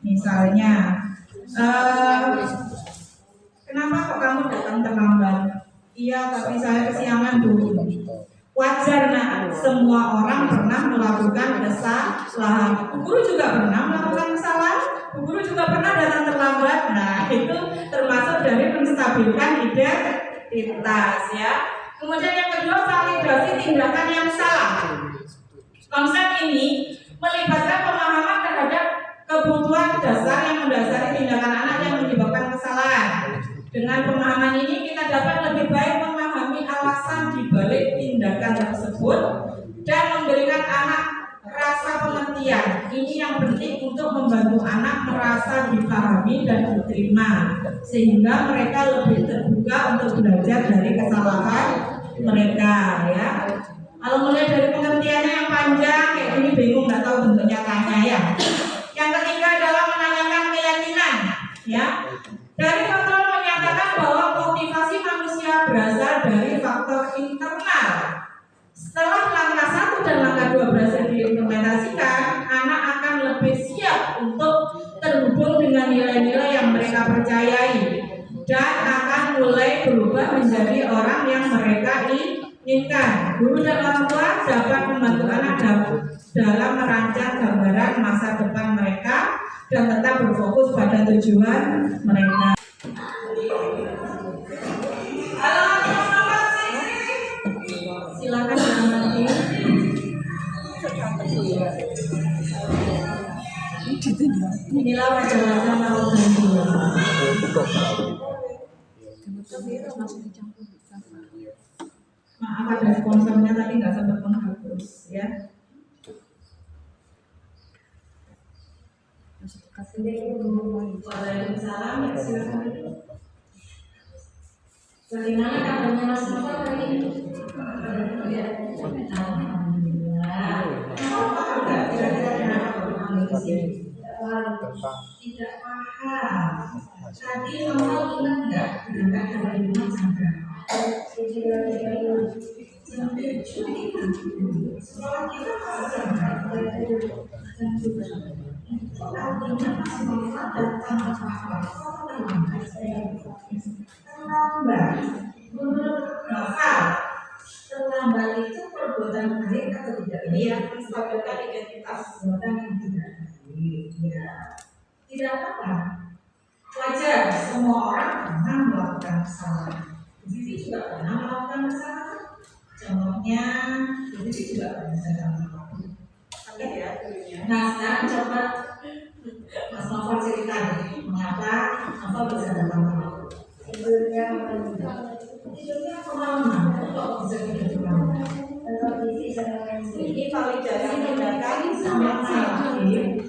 misalnya, kenapa kok kamu datang terlambat? Iya, tapi saya kesiangan dulu. Wajar nak, semua orang pernah melakukan kesalahan. Guru juga pernah melakukan kesalahan. Guru juga pernah datang terlambat. Nah, itu termasuk dari menstabilkan identitas ya. Kemudian yang kedua, validasi tindakan yang salah. Konsep ini melibatkan pemahaman terhadap kebutuhan dasar yang mendasari tindakan anak yang menyebabkan kesalahan. Dengan pemahaman ini kita dapat lebih baik memahami alasan di balik tindakan tersebut dan memberikan anak rasa pengertian. Ini yang penting untuk membantu anak merasa dipahami dan diterima, sehingga mereka lebih terbuka untuk belajar dari kesalahan mereka, ya. Kalau mulai dari pengertiannya yang panjang kayak gini bingung nggak tahu bentuknya tanya ya. Yang ketiga adalah menanyakan keyakinan, ya. Dari kontrol menyatakan bahwa motivasi manusia berasal dari faktor internal. Setelah langkah 1 dan langkah 2 berhasil diimplementasikan, anak akan lebih siap untuk terhubung dengan nilai-nilai yang mereka percayai dan akan mulai berubah menjadi orang yang mereka inginkan. Guru dan orang tua dapat membantu anak dalam merancang gambaran masa depan mereka dan tetap berfokus pada tujuan mereka. Halo, silakan mengamati. Inilah wajah-wajah mau gembira. Maaf ada sponsornya tadi nggak sempat menghapus, ya. Waalaikumsalam, ya silakan. Bagaimana kabarnya Mas Nova hari ini? Alhamdulillah. Tidak paham. Tadi Nova ingat nggak berangkat dari rumah sampai? Sekolah kita masih sampai artinya masih Nova datang terlambat. Menurut Nova, terlambat itu perbuatan baik atau tidak? Iya, menstabilkan identitas perbuatan yang tidak baik. Ya, tidak apa-apa. Wajar, semua orang pernah melakukan kesalahan. Jadi juga pernah melakukan kesalahan. Contohnya, jadi juga pernah melakukan. Oke ya. Nah, sekarang coba Mas Nova cerita nih, mengapa Nova bisa datang ke aku? Tidurnya kemalaman, kok bisa tidur kemalaman? Ini validasi tindakan sama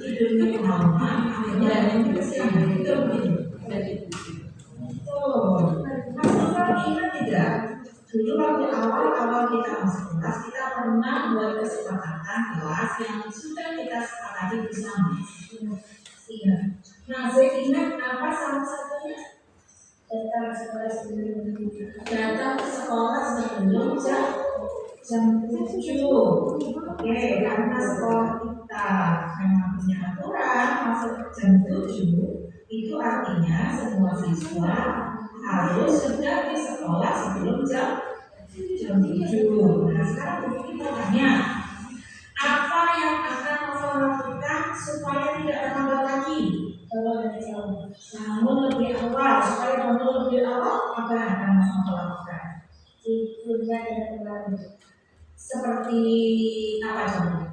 tidurnya kemalaman, akhirnya itu begini. Mas Nova ingat tidak? Dulu waktu awal kita masuk kelas, kita pernah buat kesepakatan kelas yang sudah kita sepakati bersama. Iya. Nah, saya ingat apa salah satunya? Datang ke sekolah sebelum jam 7. Oke, karena sekolah kita memang punya aturan masuk jam 7, itu artinya semua siswa harus sudah di sekolah sebelum jam 7. Nah, sekarang kita tanya, apa yang akan Nova lakukan supaya tidak terlambat lagi? Namun lebih awal, supaya bangun lebih awal, apa yang akan Nova lakukan? Tidurnya tidak terlalu. Seperti apa contohnya?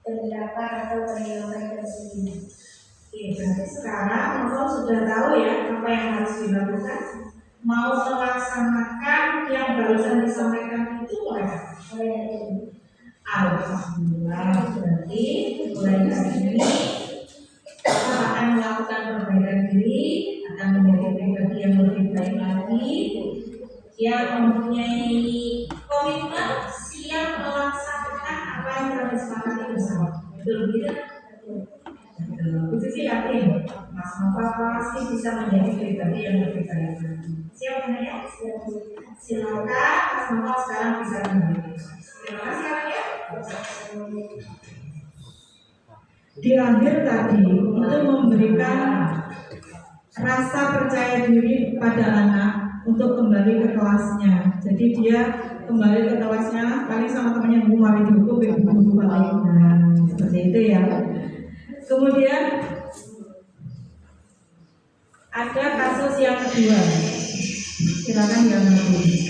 Pendapat atau penilaian tersendiri. Oke, berarti sekarang Nova sudah tahu ya apa yang harus dilakukan. Mau melaksanakan yang barusan disampaikan itu boleh? Alhamdulillah, berarti mulai hari ini kita akan melakukan perbaikan diri, akan menjadi pribadi yang lebih baik lagi, yang mempunyai komitmen siap melaksanakan apa yang telah disepakati bersama. Betul tidak? Betul. Itu sih yakin Mas Nova pasti bisa menjadi pribadi yang lebih baik lagi. Siap ya? Silakan Mas Nova sekarang bisa kembali. Terima kasih ya. Di akhir tadi itu memberikan rasa percaya diri pada anak untuk kembali ke kelasnya. Jadi dia kembali ke kelasnya paling sama temannya Bu mari dihukum ibu paling. Nah, seperti itu ya. Kemudian ada kasus yang kedua. Silakan yang kedua.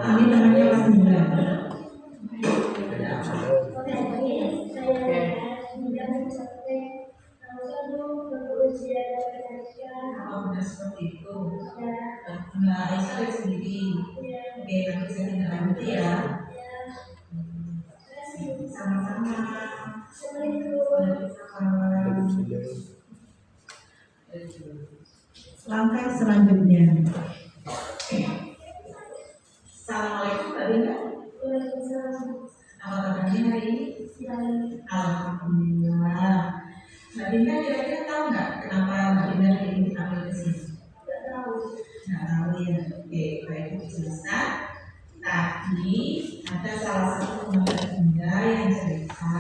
Ini namanya Ladinda. Oh, benar seperti itu. Nah, Aisyah dari sendiri. Oke, nanti saya tinggal lanjut ya. Sama-sama. Langkah selanjutnya. Assalamualaikum Mbak Dinda. Apa kabarnya hari ini? Alhamdulillah. Mbak Dinda kira-kira tahu nggak kenapa Mbak Dinda hari ini dipanggil ke sini? Nggak tahu ya. Oke, baik, jelaskan. Tadi ada salah satu teman Mbak Dinda yang cerita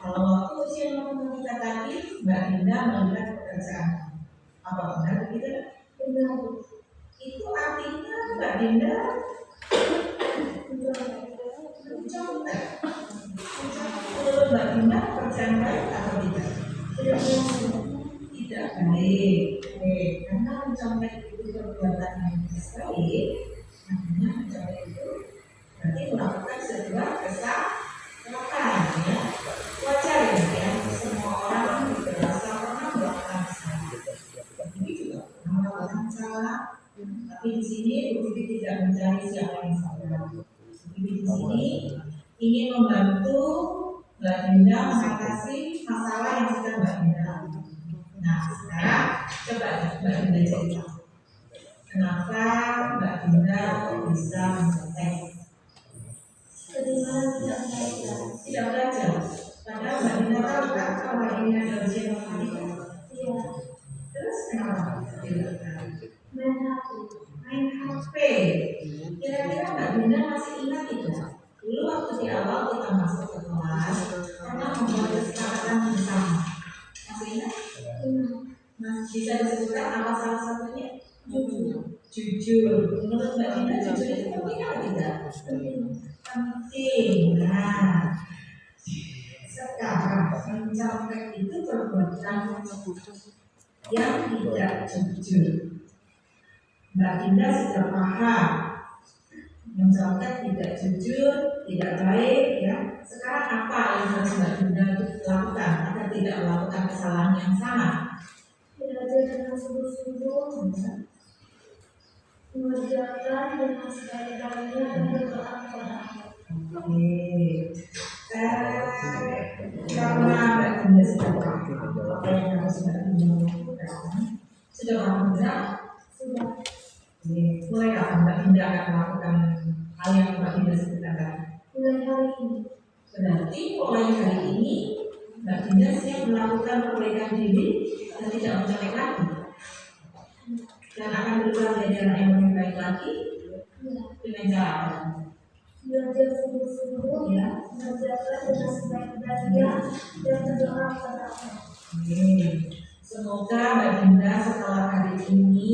kalau waktu usia 60 kita tadi Mbak Dinda melihat pekerjaan. Apa benar begitu? Benar. Itu artinya Mbak Dinda mencontek. Menurut Mbak Dinda pekerjaan baik atau tidak? Tidak baik. Karena mencontek itu perbuatan yang baik. Artinya mencontek itu berarti melakukan sebuah kesalahan, ya. Wajar ya, semua orang berasa pernah melakukan kesalahan. Ini juga melakukan salah, tapi di sini Bu Vivi tidak mencari siapa yang salah. Bu Vivi di sini ingin membantu Mbak Dinda mengatasi masalah yang sedang Mbak Dinda alami. Nah, sekarang coba Mbak Dinda cerita. Kenapa Mbak Dinda bisa mencontek? Tidak belajar. Padahal Mbak Dinda tahu kan kalau ini ada ujian matematika. Terus kenapa? Main HP. Kira-kira Mbak Dinda masih ingat itu? Dulu waktu di awal kita masuk ke kelas, pernah membuat kesepakatan bersama. Masih ingat? Bisa disebutkan apa salah satunya? Jujur. Menurut Mbak Dinda jujur itu penting atau tidak? Penting. Nah, sekarang mencontek itu perbuatan yang tidak jujur. Mbak Dinda sudah paham mencontek tidak jujur, tidak baik, ya. Sekarang apa yang harus Mbak Dinda lakukan agar tidak melakukan kesalahan yang sama? Belajar dengan sungguh-sungguh, mengerjakan dengan sebaik-baiknya dan berdoa kepada Allah. Oke. Karena Mbak Dinda sudah paham apa yang harus Mbak Dinda lakukan, sudah paham tidak? Sudah. Mulai kapan Mbak Dinda akan melakukan hal yang Mbak Dinda sebutkan tadi? Mulai hari ini. Berarti mulai hari ini Mbak Dinda siap melakukan perbaikan diri dan tidak mencontek lagi. Dan akan berubah menjadi anak yang lebih baik lagi dengan cara apa? Belajar sungguh-sungguh, mengerjakan dengan sebaik-baiknya dan berdoa kepada Allah. Semoga Mbak Dinda setelah hari ini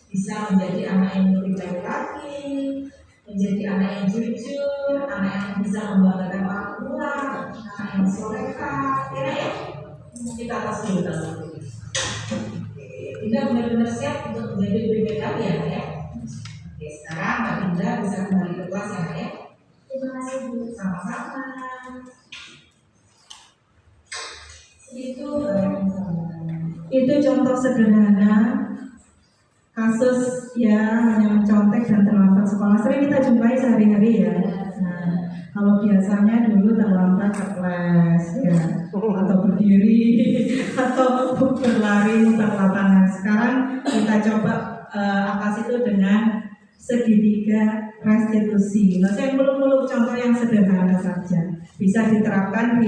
bisa menjadi anak yang lebih baik lagi, menjadi anak yang jujur, anak yang bisa membanggakan orang tua, anak yang solehah, ya. Kita atas dulu dulu. Dinda benar-benar siap untuk menjadi lebih baik lagi ya. Oke, sekarang Mbak Dinda bisa kembali ke kelas ya. Terima kasih Bu. Sama-sama. Itu contoh sederhana kasus yang hanya mencontek dan terlambat sekolah. Sering kita jumpai sehari-hari ya. Nah, kalau biasanya dulu terlambat ke kelas ya, atau berdiri atau berlari muter lapangan. Sekarang kita coba atasi itu dengan segitiga restitusi. Nah, saya muluk-muluk contoh yang sederhana saja, bisa diterapkan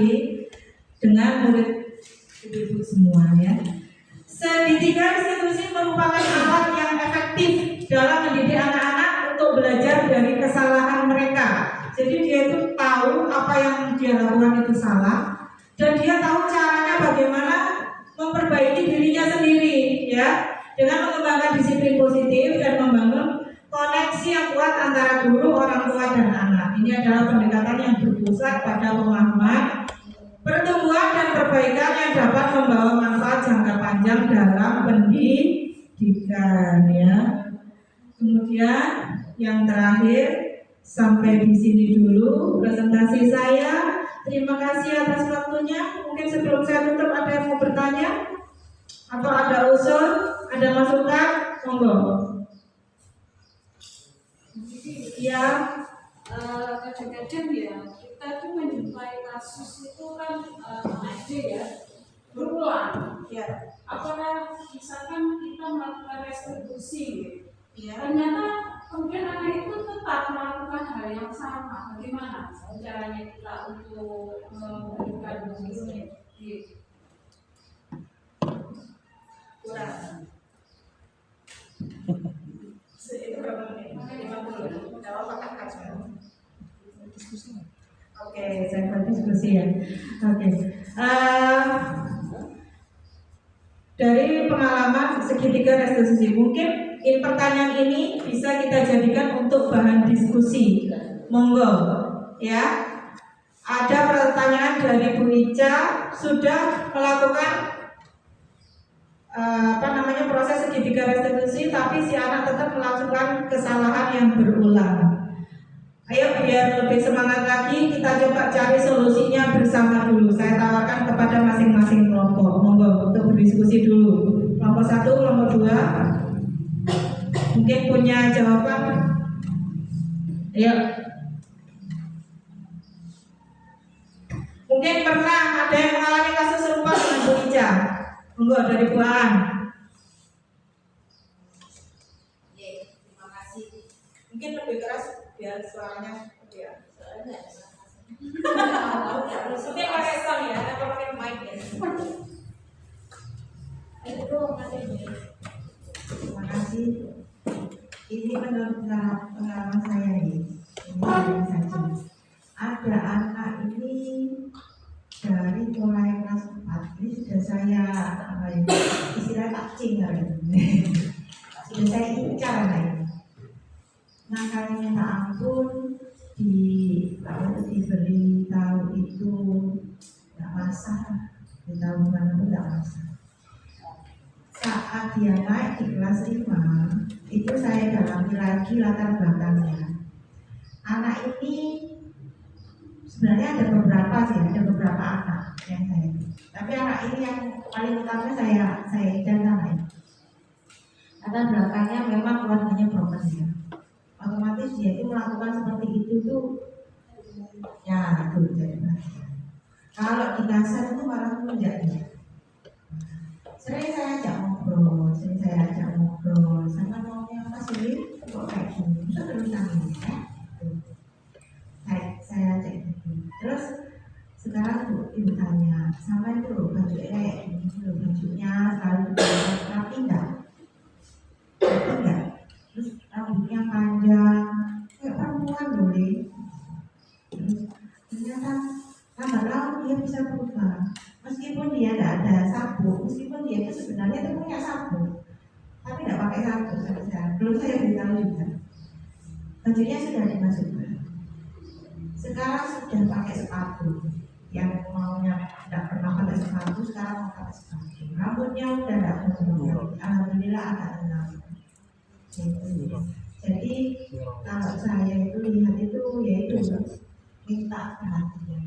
dengan murid ibu-ibu semua ya. Segitiga restitusi merupakan alat yang efektif dalam mendidik anak-anak untuk belajar dari kesalahan mereka. Jadi dia itu tahu apa yang dia lakukan itu salah, dan dia tahu caranya bagaimana memperbaiki dirinya sendiri ya, dengan mengembangkan disiplin positif dan membangun koneksi yang kuat antara guru, orang tua, dan anak. Ini adalah pendekatan yang berpusat pada pemahaman, pertumbuhan dan perbaikan yang dapat membawa manfaat jangka panjang dalam pendidikan ya. Kemudian yang terakhir, Sampai di sini dulu presentasi saya. Terima kasih atas waktunya. Mungkin sebelum saya tutup ada yang mau bertanya atau ada usul, ada masukan, monggo. Ya. Kadang-kadang ya kita tuh menjumpai kasus itu kan ada ya berulang. Ya. Apakah misalkan kita melakukan restitusi, Ya. ternyata kemudian anak itu tetap melakukan hal yang sama. Bagaimana caranya kita untuk memberikan ini? Kurang. Itu berapa menit? 50. Jawab pakai kajian. Oke, saya buat diskusi ya. Oke. Dari pengalaman segitiga restitusi, mungkin pertanyaan ini bisa kita jadikan untuk bahan diskusi. Monggo, ya. Ada pertanyaan dari Bu Ica, sudah melakukan proses segitiga restitusi, tapi si anak tetap melakukan kesalahan yang berulang. Ayo biar lebih semangat lagi, kita coba cari solusinya bersama dulu. Saya tawarkan kepada masing-masing kelompok. Monggo untuk berdiskusi dulu. Kelompok 1, kelompok 2 mungkin punya jawaban. Ayo. Mungkin pernah ada yang mengalami kasus serupa dengan Bu Ica. Monggo dari Bu Aan. Terima kasih. Mungkin lebih keras biar suaranya ya. Mungkin pakai sound ya, atau pakai mic ya. Terima kasih. Ini menurut pengalaman saya nih. Ini saja. Ada anak ini dari mulai kelas 4 ini sudah saya istilahnya takcing sudah saya incar nakalnya minta ampun, diberi tahu itu nggak masalah, ditahu mana pun nggak masalah. Saat dia naik di kelas 5 itu saya dalami lagi latar belakangnya. Anak ini sebenarnya ada beberapa anak yang saya, tapi anak ini yang paling utama saya incar latar belakangnya memang keluarganya broken ya. Otomatis dia itu melakukan seperti itu tuh ya itu jadi kalau di kasar itu malah menjadi sering saya ajak ngobrol sama maunya apa sih kok kayak gini bisa terus nangis ya saya ajak gitu. Terus sekarang ibu tanya sama itu loh baju kayak gini loh, bajunya selalu rapi enggak terus rambutnya panjang kayak perempuan boleh. Terus ternyata lambat laun dia bisa berubah meskipun dia tidak ada sabuk, meskipun dia itu sebenarnya itu punya sabuk tapi tidak pakai sabuk sampai sekarang. Belum saya beritahu juga bajunya sudah dimasukkan, sekarang sudah pakai sepatu. Yang maunya tidak pernah pakai sepatu sekarang mau pakai sepatu. Rambutnya udah tidak berubah, alhamdulillah agak tenang. Jadi kalau saya itu lihat itu yaitu minta perhatian.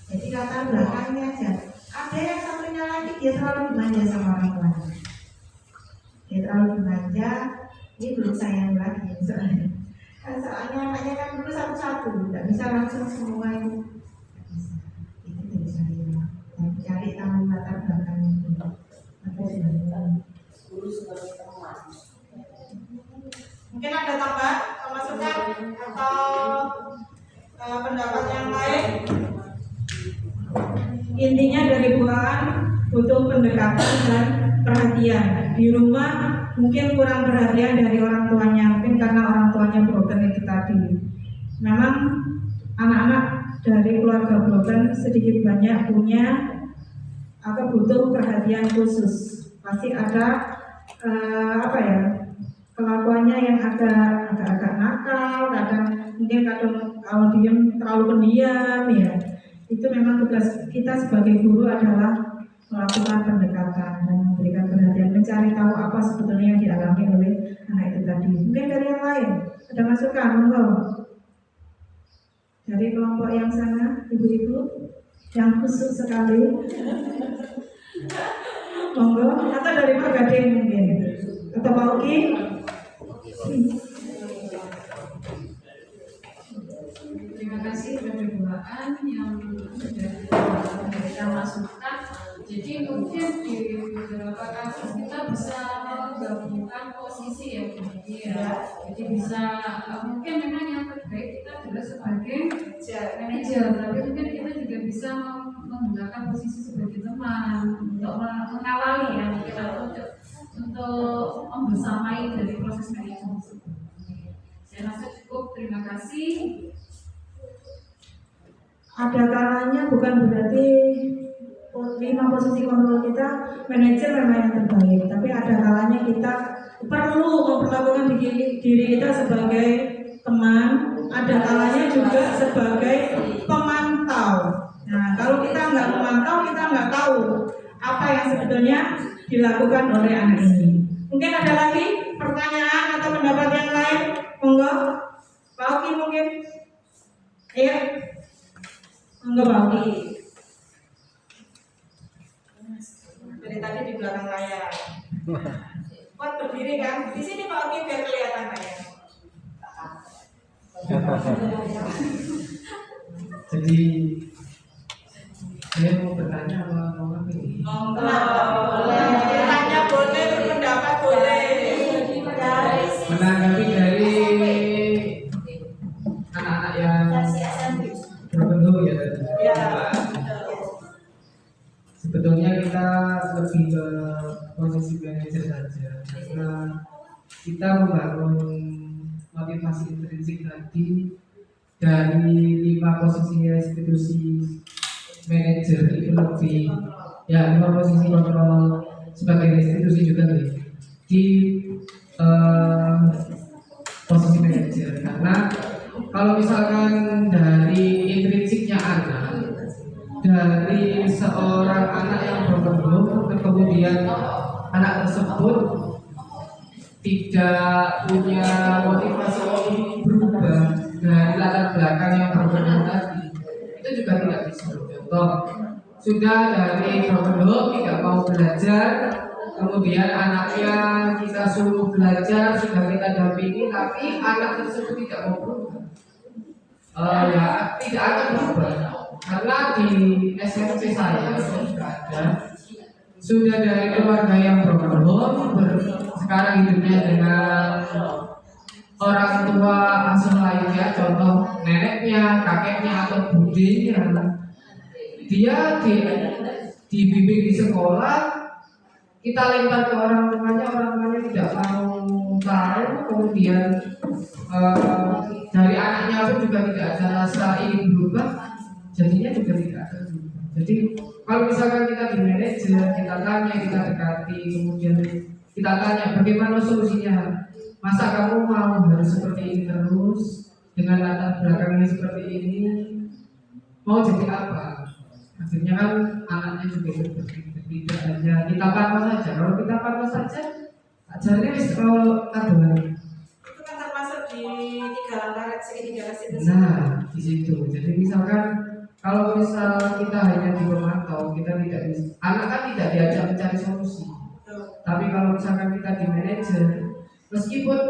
Jadi latar belakangnya aja. Ada yang satunya lagi dia terlalu dimanja sama orang tuanya. Dia terlalu dimanja, ini belum sayang lagi soalnya. Soalnya anaknya kan dulu satu-satu, tidak bisa langsung semua itu. Itu dari saya. Dan cari tahu latar belakangnya itu. Apa sebenarnya? Mungkin ada tambahan, masukan atau pendapat yang lain. Intinya dari Bu Aan butuh pendekatan dan perhatian. Di rumah mungkin kurang perhatian dari orang tuanya, mungkin karena orang tuanya broken itu tadi. Memang anak-anak dari keluarga broken sedikit banyak punya atau butuh perhatian khusus. Pasti ada kelakuannya yang agak nakal, kadang kalau diem terlalu pendiam ya. Itu memang tugas kita sebagai guru adalah melakukan pendekatan dan memberikan perhatian. mencari tahu apa sebetulnya yang dialami oleh anak itu tadi. Mungkin dari yang lain ada masukan, monggo. Dari kelompok yang sana, ibu-ibu yang khusus sekali, monggo. Atau dari Pak Gading mungkin, atau Pak Uki. Terima kasih berdua yang sudah memberikan masukan. Jadi mungkin di beberapa kasus kita bisa menggabungkan posisi ya, jadi bisa mungkin memang yang terbaik kita adalah sebagai manajer, tapi mungkin kita juga bisa menggunakan posisi sebagai teman untuk mengawali ya, kita untuk membersamai dari proses manajemen tersebut. Saya rasa cukup, terima kasih. Ada kalanya bukan berarti 5 posisi kontrol kita manajer memang yang terbaik, tapi ada kalanya kita perlu memperlakukan diri kita sebagai teman, ada kalanya juga sebagai pemantau. Nah, kalau kita nggak memantau, kita nggak tahu apa yang sebetulnya dilakukan oleh anak ini. Mungkin ada lagi pertanyaan atau pendapat yang lain, monggo. Pak Oki mungkin, iya, monggo Pak Oki. Dari tadi di belakang layar. Kuat berdiri kan? Di sini Pak Oki biar kelihatan layar. Jadi saya mau bertanya apa ini? Boleh. Tanya boleh, berpendapat boleh. Menanggapi dari anak-anak yang berbentuk ya tadi. Ya. Sebetulnya kita lebih ke posisi manajer saja, karena kita membangun motivasi intrinsik tadi dari 5 posisi institusi manajer itu lebih ya 5 posisi kontrol sebagai institusi juga nih di posisi manajer, karena kalau misalkan dari intrinsiknya anak, dari seorang anak yang berkembang kemudian anak tersebut tidak punya motivasi untuk berubah dari latar belakang yang berbeda tadi, itu juga tidak bisa. Contoh, sudah dari berkembang tidak mau belajar, kemudian anaknya kita suruh belajar, sudah kita dampingi, tapi anak tersebut tidak mau berubah, ya tidak akan berubah. Karena di SMP saya sudah dari keluarga yang broken home, sekarang hidupnya dengan orang tua asuh lainnya, contoh neneknya, kakeknya atau budenya. Dia dibimbing di sekolah, kita lempar ke orang tuanya tidak mau tahu, kemudian dari anaknya pun juga tidak ada rasa ingin berubah, jadinya juga tidak ada. Jadi kalau misalkan kita di manajer, kita tanya, kita dekati, kemudian kita tanya bagaimana solusinya. Masa kamu mau harus seperti ini terus dengan latar belakangnya seperti ini? Mau jadi apa? Akhirnya kan anaknya juga berpikir tidak hanya kita pantau saja. Kalau kita pantau saja, ajarnya kalau kadoan. Itu kan termasuk di 3 langkah segitiga kasih besar. Nah, di situ. Jadi misalkan kalau misal kita hanya dipantau, kita tidak bisa. Anak kan tidak diajak mencari solusi. Tapi kalau misalkan kita di manajer, meskipun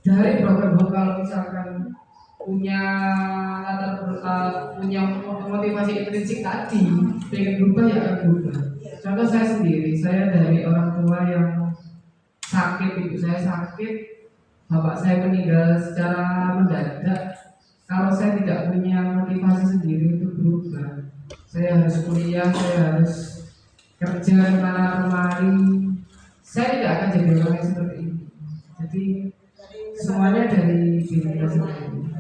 dari broken home, kalau misalkan punya punya motivasi intrinsik tadi, pengen berubah ya akan berubah. Contoh saya sendiri, saya dari orang tua yang sakit, ibu saya sakit, bapak saya meninggal secara mendadak. Kalau saya tidak punya motivasi sendiri untuk berubah, saya harus kuliah, saya harus kerja kemana kemari, saya tidak akan jadi orang yang seperti ini. Jadi semuanya dari diri kita sendiri.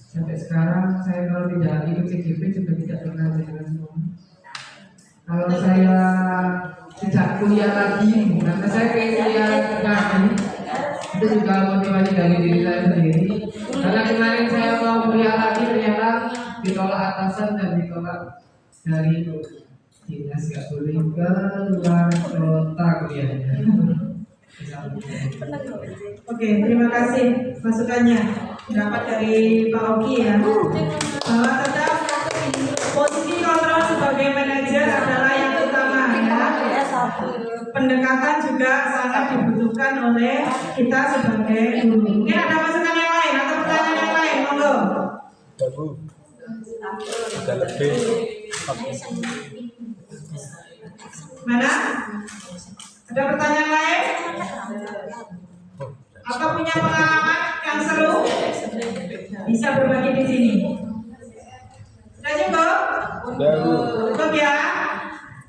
Sampai sekarang saya kalau tidak ikut CGP juga tidak pernah jadi semua. Kalau saya tidak kuliah lagi, karena saya pengen kuliah lagi, itu juga motivasi dari diri saya sendiri. Karena kemarin saya mau kuliah lagi ternyata ditolak atasan dan ditolak dari dinas nggak boleh keluar kota kuliahnya. Oke, terima kasih masukannya. Dapat dari Pak Oki ya. Bahwa tetap posisi kontrol sebagai manajer adalah yang utama ya. Pendekatan juga sangat dibutuhkan oleh kita sebagai guru. Mungkin ada masukan yang lain atau pertanyaan yang lain, monggo. Baru. Ada lebih. Mana? Ada pertanyaan lain? Atau punya pengalaman yang seru? Bisa berbagi di sini. Sudah cukup? Baru. Cukup ya.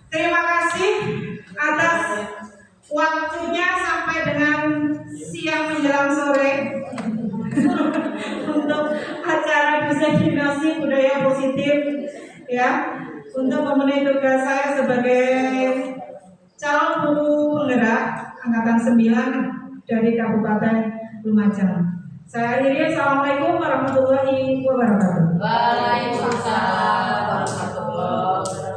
Terima kasih atas waktunya sampai dengan siang menjelang sore untuk acara diseminasi budaya positif ya, untuk memenuhi tugas saya sebagai calon guru penggerak angkatan 9 dari Kabupaten Lumajang. Saya akhiri. Assalamualaikum warahmatullahi wabarakatuh. Waalaikumsalam warahmatullahi wabarakatuh.